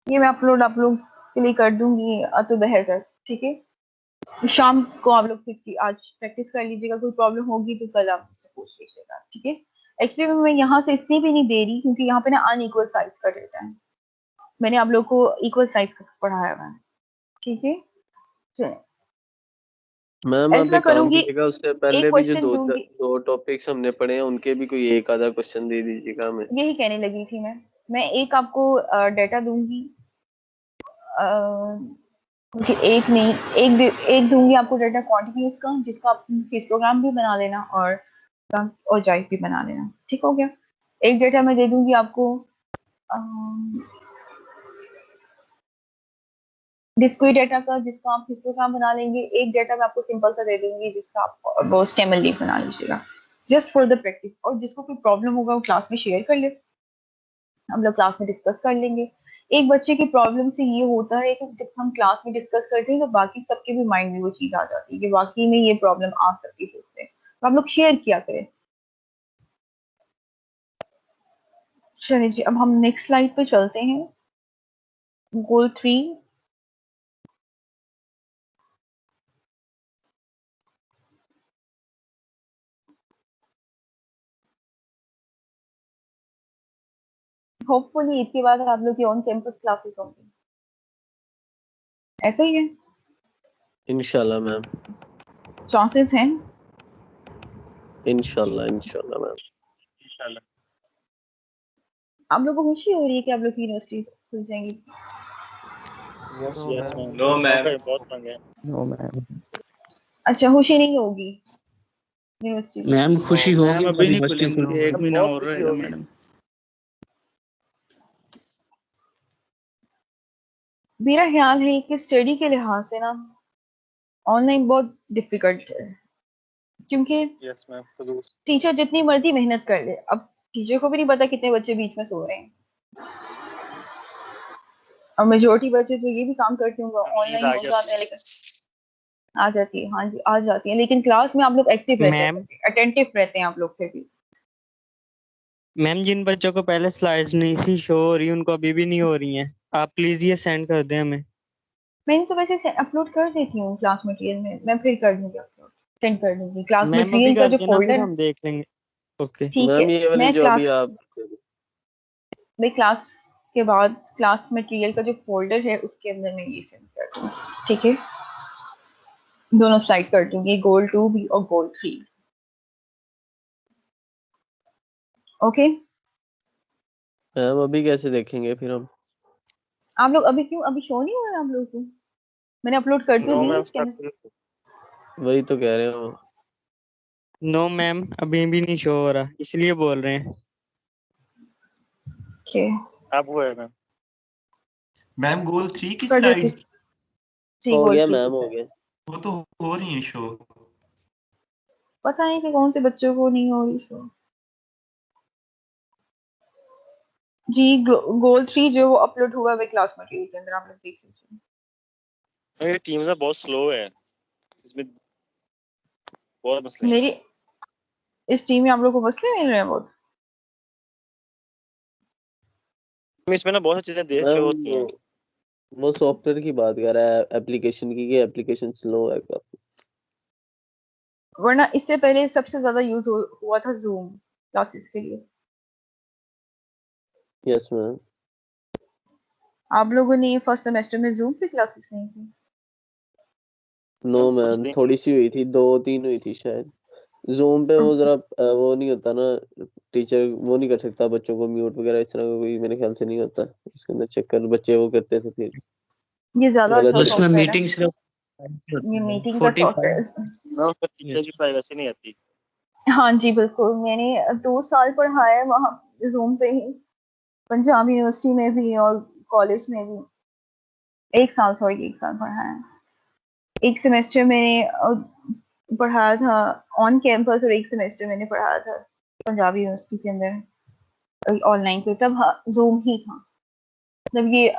ये मैं अपलोड आप लोग के लिए कर दूंगी तो दोपहर तक, ठीक है। शाम को आप लोग फिर आज प्रैक्टिस कर लीजिएगा, कोई प्रॉब्लम होगी तो कल आप मुझसे पूछ लीजिएगा, ठीक है। एक्चुअली मैं यहाँ से इसलिए भी नहीं दे रही क्योंकि यहाँ पे ना अनइक्वल साइज का डेटा है, मैंने आप लोग को इक्वल साइज का पढ़ाया हुआ है, ठीक है। चलिए मैम आप ऐसा एक काम करूंगी, कीजिएगा, उससे एक पहले भी जो क्वेश्चन दूंगी, दो टॉपिक्स हमने पढ़े हैं उनके भी कोई एक आधा क्वेश्चन दे दीजिएगा हमें। यही कहने लगी थी मैं एक आपको डेटा दूंगी, कि एक नहीं, एक दूंगी आपको डाटा क्वांटिटीज का, जिसका आप हिस्टोग्राम भी बना लेना और जाइफ भी बना लेना, ठीक हो गया। एक डाटा मैं दे दूंगी आपको डिस्क्रीट डाटा का, जिसका आप हिस्टोग्राम बना लेंगे। एक डाटा मैं आपको सिंपल सा दे दूंगी जिसका आप वो स्टेमल लीफ बना लीजिएगा, जस्ट फॉर द प्रैक्टिस। और जिसको कोई प्रॉब्लम होगा वो क्लास में शेयर कर ले, हम लोग क्लास में डिस्कस कर लेंगे। एक बच्चे की प्रॉब्लम से ये होता है कि जब हम क्लास में डिस्कस करते हैं तो बाकी सबके भी माइंड में वो चीज आ जाती है कि वाकई में ये प्रॉब्लम आ सकती है उससे, तो हम लोग शेयर किया करें। चलिए जी, अब हम नेक्स्ट स्लाइड पे चलते हैं। गोल 3, होपफुली इसके बाद आप लोग की ऑन कैंपस क्लासेस होंगी, ऐसा ही है, इंशाल्लाह मैम, चांसेस हैं। इंशाल्लाह मैम। इंशाल्लाह। आप लोगों को खुशी हो रही है कि आप लोग की यूनिवर्सिटी खुल जाएंगी? Yes yes ma'am. Ma'am, no ma'am, बहुत तंग है। No ma'am. अच्छा, खुशी नहीं होगी यूनिवर्सिटी में? मैम खुशी नो होगी, मैम अभी नहीं यूनिवर्सिटी खुल खुलेंगे, एक मैम, महीना बहुत और खुशी रहेगा होगी। मैडम। मेरा ख्याल है कि स्टडी के लिहाज से ना ऑनलाइन बहुत डिफिकल्ट है, क्योंकि यस मैम खलूस टीचर जितनी मर्जी मेहनत कर ले, अब टीचर को भी नहीं पता कितने बच्चे बीच में सो रहे हैं, और मेजोरिटी बच्चे तो ये भी काम करते होंगे नींद ऑनलाइन आ हो गया जाते हैं, लेकिन आ जाती है, हाँ जी आ जाती है, लेकिन क्लास में आप लोग एक्टिव रहते मैम हैं, अटेंटिव रहते हैं आप लोग फिर भी। मैम जिन बच्चों को पहले स्लाइड्स नहीं सी शो हो रही उनको अभी भी नहीं हो रही हैं, आप प्लीज ये सेंड कर दें हमें। मैंने तो वैसे अपलोड कर देती हूँ क्लास मटेरियल में, मैं फिर कर दूंगी अपलोड, सेंड कर दूंगी क्लास मैम अभी मटेरियल का कर जो देना फिर फोल्डर। हम देख लेंगे। ओके ठीक है, मैम ये वाली मैं जो अभी क्लास आप मैं क्लास के बाद क्लास मटेरियल का जो फोल्डर है उसके अंदर मैं ये सेंड कर दूंगी, ठीक है, दोनों स्लाइड कर दूंगी, गोल 2 भी और गोल 3। ओके, मैम अभी कैसे देखेंगे फिर हम? आप लोग अभी क्यों, अभी शो नहीं हो रहा आप लोगों को? मैंने अपलोड कर तो नो दी मैम इसके अंदर। वही तो कह रहे हो। नो मैम अभी भी नहीं शो हो रहा, इसलिए बोल रहे हैं। ओके अब हुआ है मैम। मैम गोल 3 की कर देती, स्लाइड्स जी हो गोल गया 3 मैम, हो गया। वो तो हो रही है शो। पता है कि कौन से बच्चों को नहीं हो रही शो। जी गोल 3 जो वो अपलोड हुआ है क्लास मटेरियल के अंदर, आप लोग देख लीजिए। मेरी टीम ना बहुत स्लो है, इसमें बहुत मसले हैं। मेरी इस टीम में आप लोग को मसले मिल रहे हैं बहुत। इसमें ना बहुत सी चीजें देर से मैम होती हैं। वो सॉफ्टवेयर की बात कर रहा है, एप्लीकेशन की, कि एप्लीकेशन स्लो है काफी। वरना इससे पहले सबसे ज्यादा यूज हुआ था जूम क्लासेस के लिए। Yes ma'am. आप लोगों ने फर्स्ट सेमेस्टर में जूम पे क्लासेस नहीं की? नो कुछ मैम, नहीं। थोड़ी सी हुई थी, 2-3 हुई थी शायद। जूम पे वो जरा वो नहीं होता ना, टीचर वो नहीं कर सकता बच्चों को म्यूट वगैरह, इस तरह का कोई मेरे ख्याल से नहीं होता उसके अंदर, चेक कर बच्चे वो करते थे फिर ये ज्यादा गलत अच्छा तरीके उसमें सॉफ्टवेयर है, मीटिंग सिर्फ ये होती है मीटिंग का 45। सॉफ्टवेयर। ना उसमें टीचर की प्राइवेसी नहीं आती। हाँ जी बिल्कुल, मैंने 2 साल पढ़ा है वहाँ जूम पे ही, पंजाब यूनिवर्सिटी में भी और कॉलेज में भी। 1 साल पढ़ा है। एक सेमेस्टर मैंने पढ़ाया था ऑन कैंपस और एक सेमेस्टर मैंने पढ़ाया था पंजाब यूनिवर्सिटी के अंदर ऑनलाइन पे, तब जूम ही था, मतलब ये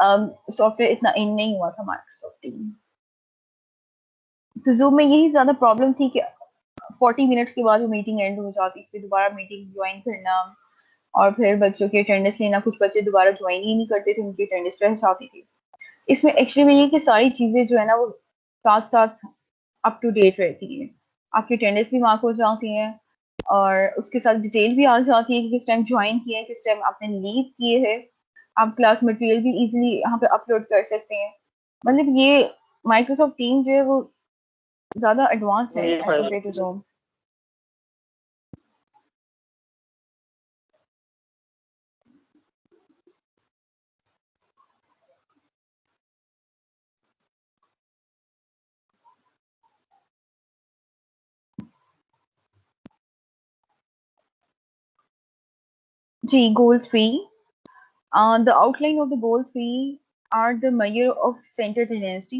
सॉफ्टवेयर इतना इन नहीं हुआ था माइक्रोसॉफ्ट टीम। तो जूम में यही ज्यादा प्रॉब्लम थी कि 40 मिनट के बाद वो मीटिंग एंड हो जाती थी, दोबारा मीटिंग ज्वाइन करना और फिर बच्चों की अटेंडेंस लेना, कुछ बच्चे दोबारा ज्वाइन ही नहीं करते थे, उनकी अटेंडेंस रह जाती थी। इसमें एक्चुअली ये कि सारी चीजें जो है ना वो साथ साथ अप टू डेट रहती है, आपकी अटेंडेंस भी मार्क हो जाती है और उसके साथ डिटेल भी आ जाती है कि किस टाइम ज्वाइन किया है, किस टाइम आपने लीव किए है, आप क्लास मटेरियल भी इजीली यहाँ पे अपलोड कर सकते हैं। मतलब ये माइक्रोसॉफ्ट टीम जो है वो ज्यादा एडवांस्ड है ये एज फायदा compare to Zoom. G goal 3. The outline of the goal 3 are the measure of center tendency,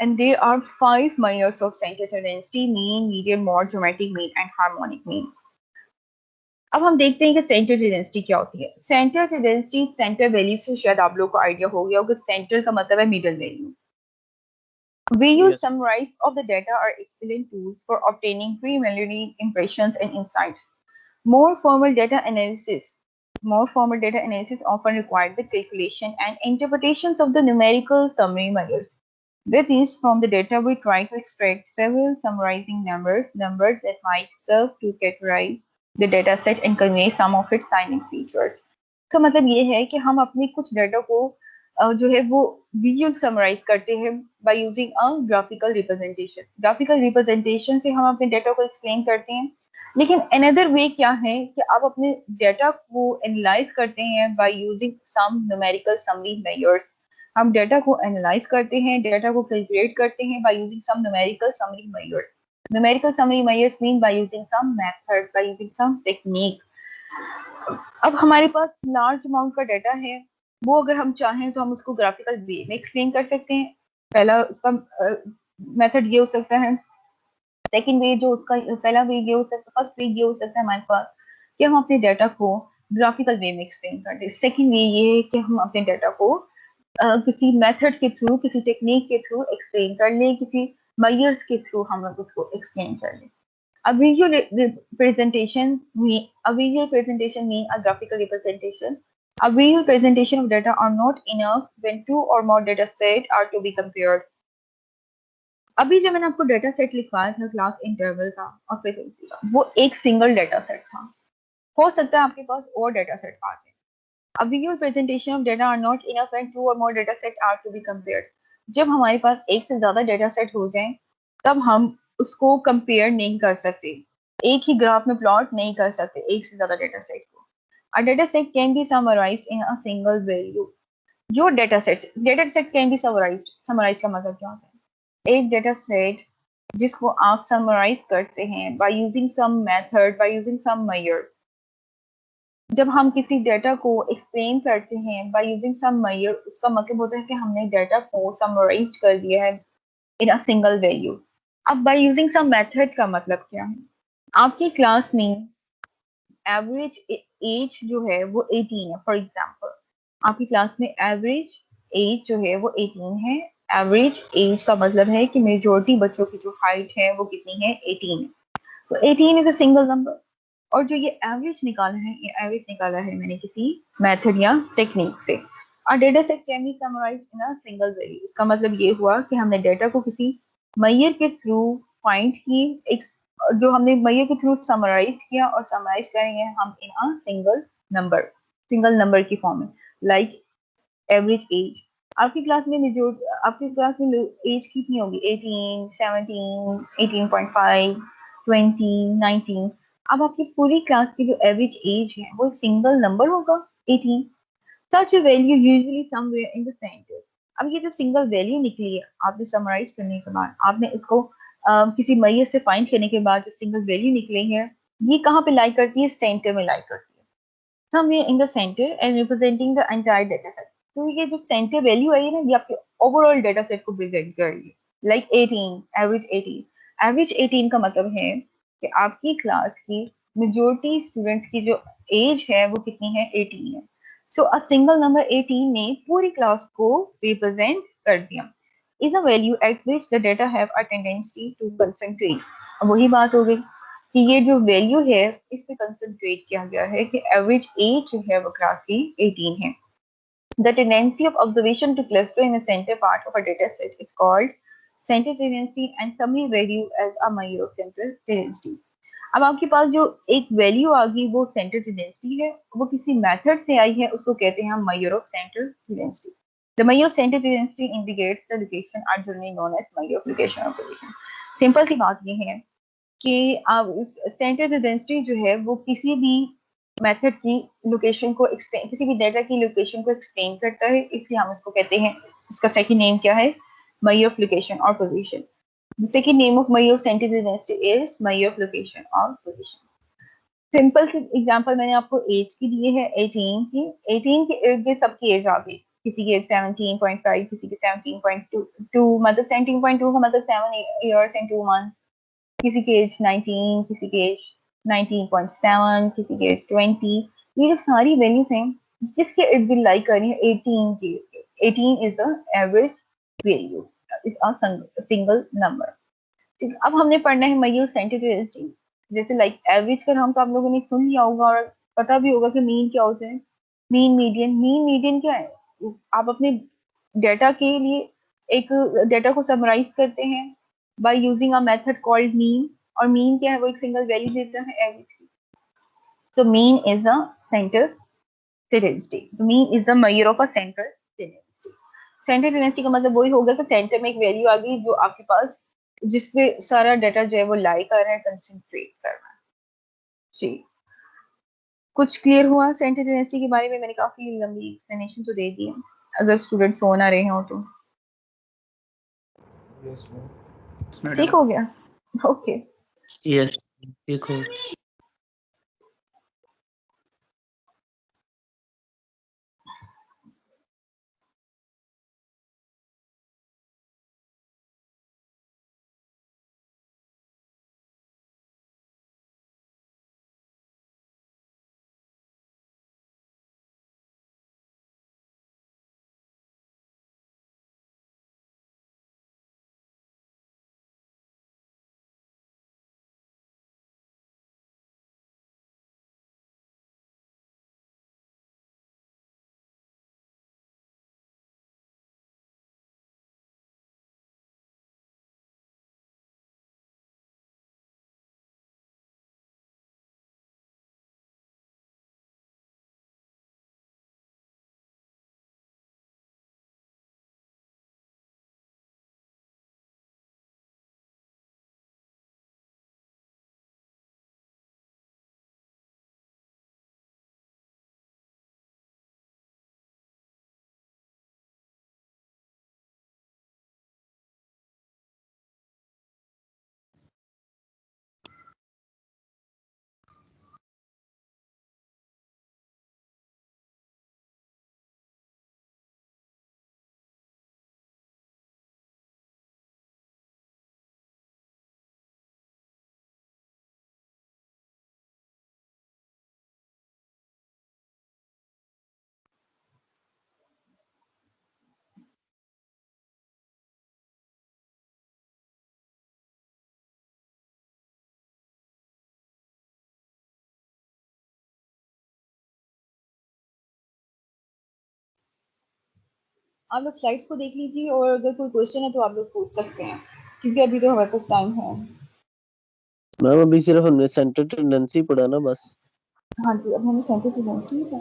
and there are 5 measures of center tendency: mean, median, mode, dramatic mean, and harmonic mean. अब हम देखते हैं कि centre tendency क्या होती है। Centre tendency centre value से शायद आप लोग को आइडिया हो गया होगा, सेंटर का मतलब है middle value. We use yes summarize of the data are excellent tools for obtaining preliminary impressions and insights. More formal data analysis often require the calculation and interpretations of the numerical summary measures. With these, from the data, we try to extract several summarizing numbers that might serve to categorize the data set and convey some of its significant features. तो मतलब ये है कि हम अपने कुछ data को जो है वो विजुअल समराइज करते हैं by using a graphical representation. Graphical representation से हम अपने डाटा को एक्सप्लेन करते हैं, लेकिन अनदर वे क्या है कि आप अपने डाटा को एनालाइज करते हैं by using some numerical summary measures. हम डाटा को एनालाइज करते हैं, डाटा को कैलकुलेट करते हैं by using some numerical summary measures. Numerical summary measures mean by using some method, by using some technique. अब हमारे पास लार्ज अमाउंट का डाटा है, वो अगर हम चाहें तो हम उसको ग्राफिकल वे में एक्सप्लेन कर सकते हैं। पहला उसका मेथड ये हो सकता है। सेकंड वे जो उसका पहला वे ये हो सकता है, फर्स्ट वे ये हो सकता है हमारे पास कि हम अपने डाटा को ग्राफिकल वे में एक्सप्लेन कर दें। सेकंड वे ये है कि हम अपने डाटा को किसी मेथड के थ्रू, किसी टेक्निक के थ्रू एक्सप्लेन कर लें, किसी मेजर्स के थ्रू हम लोग उसको एक्सप्लेन कर लें। A visual representation mean a graphical representation. A visual presentation of data are not enough when two or more data set are to be compared. अभी जब मैंने आपको डेटा सेट लिखवाया था क्लास इंटरवल का और फ्रीक्वेंसी का, वो एक सिंगल डेटा सेट था। हो सकता है आपके पास और डेटा सेट आ जाए। A visual presentation of data are not enough when two or more data set are to be compared. जब हमारे पास एक से ज्यादा डेटा सेट हो जाए तब हम उसको कंपेयर नहीं कर सकते, एक ही ग्राफ में प्लॉट नहीं कर सकते एक से ज्यादा डेटा सेट को। A data set can be summarized in a single value. जो data set can be summarise का मतलब क्या होता है? एक डेटा सेट जिसको आप समराइज करते हैं by using some method, by using some measure. जब हम किसी डेटा को एक्सप्लेन करते हैं बाय यूजिंग सम मेजर, उसका मतलब होता है कि हमने डेटा को समराइज कर दिया है इन अ सिंगल वैल्यू। अब बाय यूजिंग सम मेथड का मतलब क्या है? आपकी क्लास में एवरेज एज जो है वो 18 है। फॉर एग्जांपल आपकी क्लास में एवरेज एज जो है वो 18 है। एवरेज एज का मतलब है कि मेजॉरिटी बच्चों की जो हाइट है वो कितनी है? 18 है। तो 18 इज अ सिंगल नंबर। और जो ये एवरेज निकाला है, ये एवरेज निकाला है मैंने किसी मेथड या टेक्निक से। और data set can B summarised in a single value. इसका मतलब ये हुआ कि हमने डेटा को किसी मेजर के थ्रू फाइंड की, एक जो हमने मेजर के थ्रू समराइज किया और समराइज करेंगे हम इन अ सिंगल नंबर की फॉर्म में। लाइक एवरेज एज, आपकी क्लास में एज कितनी होगी? 18, 17, 18.5, 20, 19। अब आपकी पूरी क्लास की जो एवरेज एज है वो सिंगल नंबर होगा 18। सच value usually somewhere in the centre. अब ये जो सिंगल वैल्यू निकली है आपने समराइज करने के बाद, आपने इसको किसी मेजर से फाइंड करने के बाद जो सिंगल वैल्यू निकली है, ये कहाँ पे लाई करती है? सेंटर में लाई करती है, somewhere in the centre and representing the entire data set. तो ये जो सेंटर वैल्यू आई है ना, ये आपके ओवरऑल डेटा सेट को प्रेजेंट कर रही है। लाइक 18, एवरेज 18 का मतलब है कि आपकी क्लास की मेजॉरिटी स्टूडेंट्स की जो एज है वो कितनी है? 18 है। सो अ सिंगल नंबर 18 ने पूरी क्लास को रिप्रेजेंट कर दिया। Is a value at which the data have a tendency to concentrate. वही बात हो गई कि ये जो वैल्यू है इस पे कंसंट्रेट किया गया है कि एवरेज एज जो है वो क्लास की 18 है। The tendency of observation to cluster in the center part of a data set is called center tendency and summary value as a measure of central tendency. अब आपके पास जो एक वैल्यू आ गई वो सेंटर टेंडेंसी है, वो किसी मेथड से आई है, उसको कहते हैं हम measure of central tendency. The measure of central tendency indicates the location are generally known as measure of location of position. Simple सी बात ये है कि सेंटर टेंडेंसी जो है वो किसी भी मेथड की लोकेशन को एक्सप्लेन, किसी भी डेटा की लोकेशन को एक्सप्लेन करता है, इसलिए हम इसको कहते हैं, इसका सेकंड नेम क्या है? measure of location or position. The second name of measure of center tendency is measure of location or position. Simple सी एग्जांपल मैंने आपको एज की दी है 18 की। 18 के इर्द गिर्द सबकी एज आ गई, किसी की एज 17.5, किसी की 17.2, मतलब 17.2 का मतलब 7 years and 2 months, किसी की एज 19, किसी की एज 19.7, किसी की एज 20। ये जो सारी वैल्यूज हैं जिसके इर्द गिर्द लाई कर रही है 18 की। 18 is the average value, is a single number. ठीक, अब हमने पढ़ना है measure सेंटर टेंडेंसी। जैसे लाइक एवरेज का नाम तो आप लोगों ने सुन लिया होगा और पता भी होगा कि मीन क्या होते हैं। मीन मीडियन क्या है? आप अपने डेटा के लिए एक डेटा को समराइज करते हैं by using a method called mean, और मीन क्या है? वो एक सिंगल वैल्यू देता है एवरेज की। So mean is the centre tendency. तो mean is the measure of a centre tendency. Centre tendency का मतलब वही होगा कि सेंटर में एक वैल्यू आ गई जो आपके पास, जिसपे सारा डाटा जो है वो लाई कर रहा है, कंसंट्रेट कर रहा है। जी, कुछ क्लियर हुआ सेंटर टेंडेंसी के बारे में? मैंने काफी लंबी एक्सप्लेनेशन तो दे दी है, अगर स्टूडेंट सो ना रहे हो तो। ठीक हो गया? ओके, यस, ठीक हो। आप लोग स्लाइड्स को देख लीजिए और अगर कोई क्वेश्चन है तो आप लोग पूछ सकते हैं, क्योंकि अभी तो हमारे पास टाइम है। मैम अभी सिर्फ हमने सेंटर टेंडेंसी पढ़ा ना बस। हाँ जी, अब हमें सेंटर टेंडेंसी था,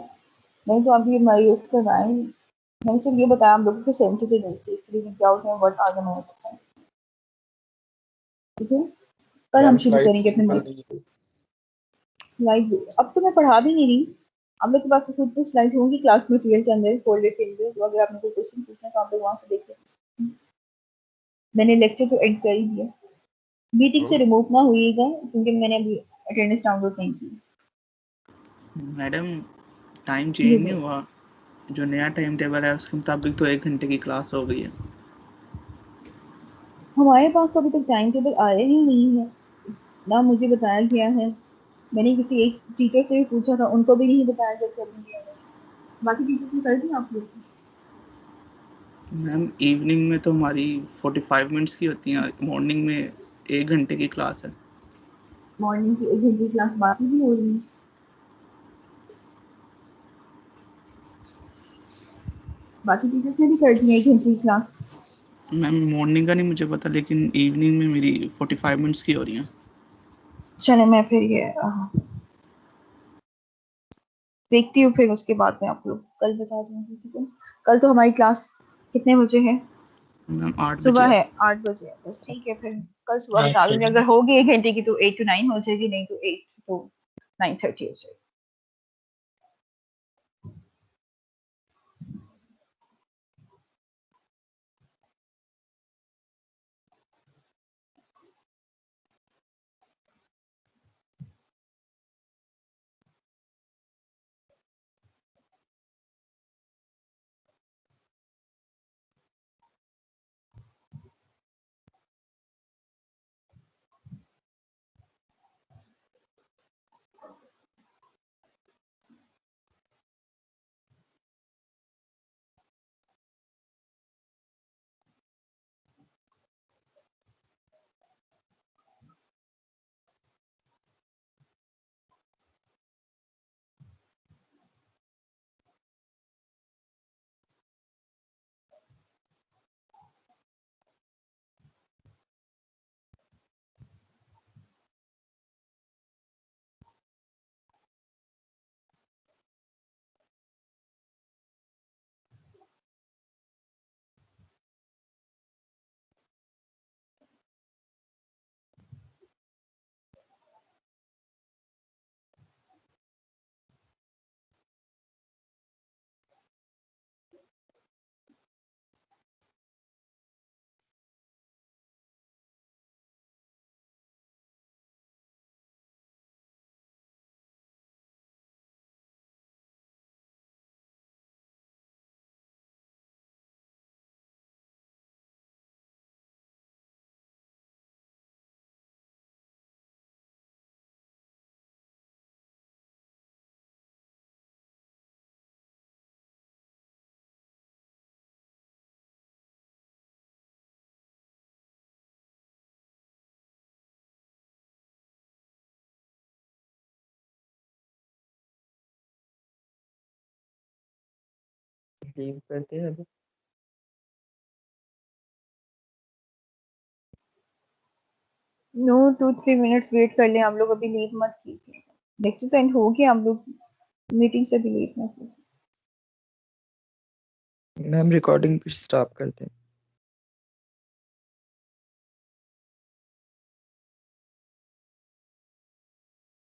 नहीं तो अभी माइग्रेट करवाएं। मैंने सिर्फ ये बताया हम लोगों को सेंटर टेंडेंसी क्या होता है, what are the measures of centre. ठीक है, कल हम शुरू करेंगे फिर स्लाइड। अब तो मैं पढ़ा भी नहीं रही, आप लोग के पास तो खुद तो स्लाइड होंगी क्लास मटेरियल के अंदर फोल्डर के अंदर, तो अगर आपने कोई क्वेश्चन पूछना है तो आप लोग वहां से देख लें। मैंने लेक्चर तो एंड कर ही दिया, मीटिंग से रिमूव ना हुईगा क्योंकि मैंने अभी अटेंडेंस डाउनलोड नहीं की। मैडम टाइम चेंज नहीं हुआ, जो नया टाइम टेबल है उसके मुताबिक तो 1 घंटे की क्लास हो गई है। हमारे पास तो अभी तक टाइम टेबल आया ही नहीं है, ना मुझे बताया गया है। मैंने किसी एक टीचर से भी पूछा था, उनको भी नहीं बताया गया करेंगे। बाकी टीचर्स ने कर दिया आप लोग? मैम इवनिंग में तो हमारी 45 मिनट्स की होती है, मॉर्निंग में 1 घंटे की क्लास है। मॉर्निंग की 1 घंटे की क्लास बाकी भी हो रही है। बाकी टीचर्स ने भी कर दी है 1 घंटे की क्लास। मैम मॉर्निंग का नहीं मुझे पता, लेकिन इवनिंग में मेरी 45 मिनट्स की हो रही हैं। चले मैं फिर ये देखती हूँ, फिर उसके बाद में आप लोग कल बता दूंगी। ठीक है, कल तो हमारी क्लास कितने बजे है? मैम 8 सुबह बजे है, 8 बजे है बस। ठीक है, फिर कल सुबह बता दूंगी, अगर होगी 1 घंटे की तो 8 to 9 हो जाएगी, नहीं तो 8 to 9:30 हो जाएगी। लीव करते हैं अभी। नो 2-3 मिनट्स वेट कर लें, हम लोग अभी लीव मत कीजिए। लेक्चर तो एंड हो गया, हम लोग मीटिंग से भी लीव मत कीजिए। मैम रिकॉर्डिंग भी स्टॉप करते हैं।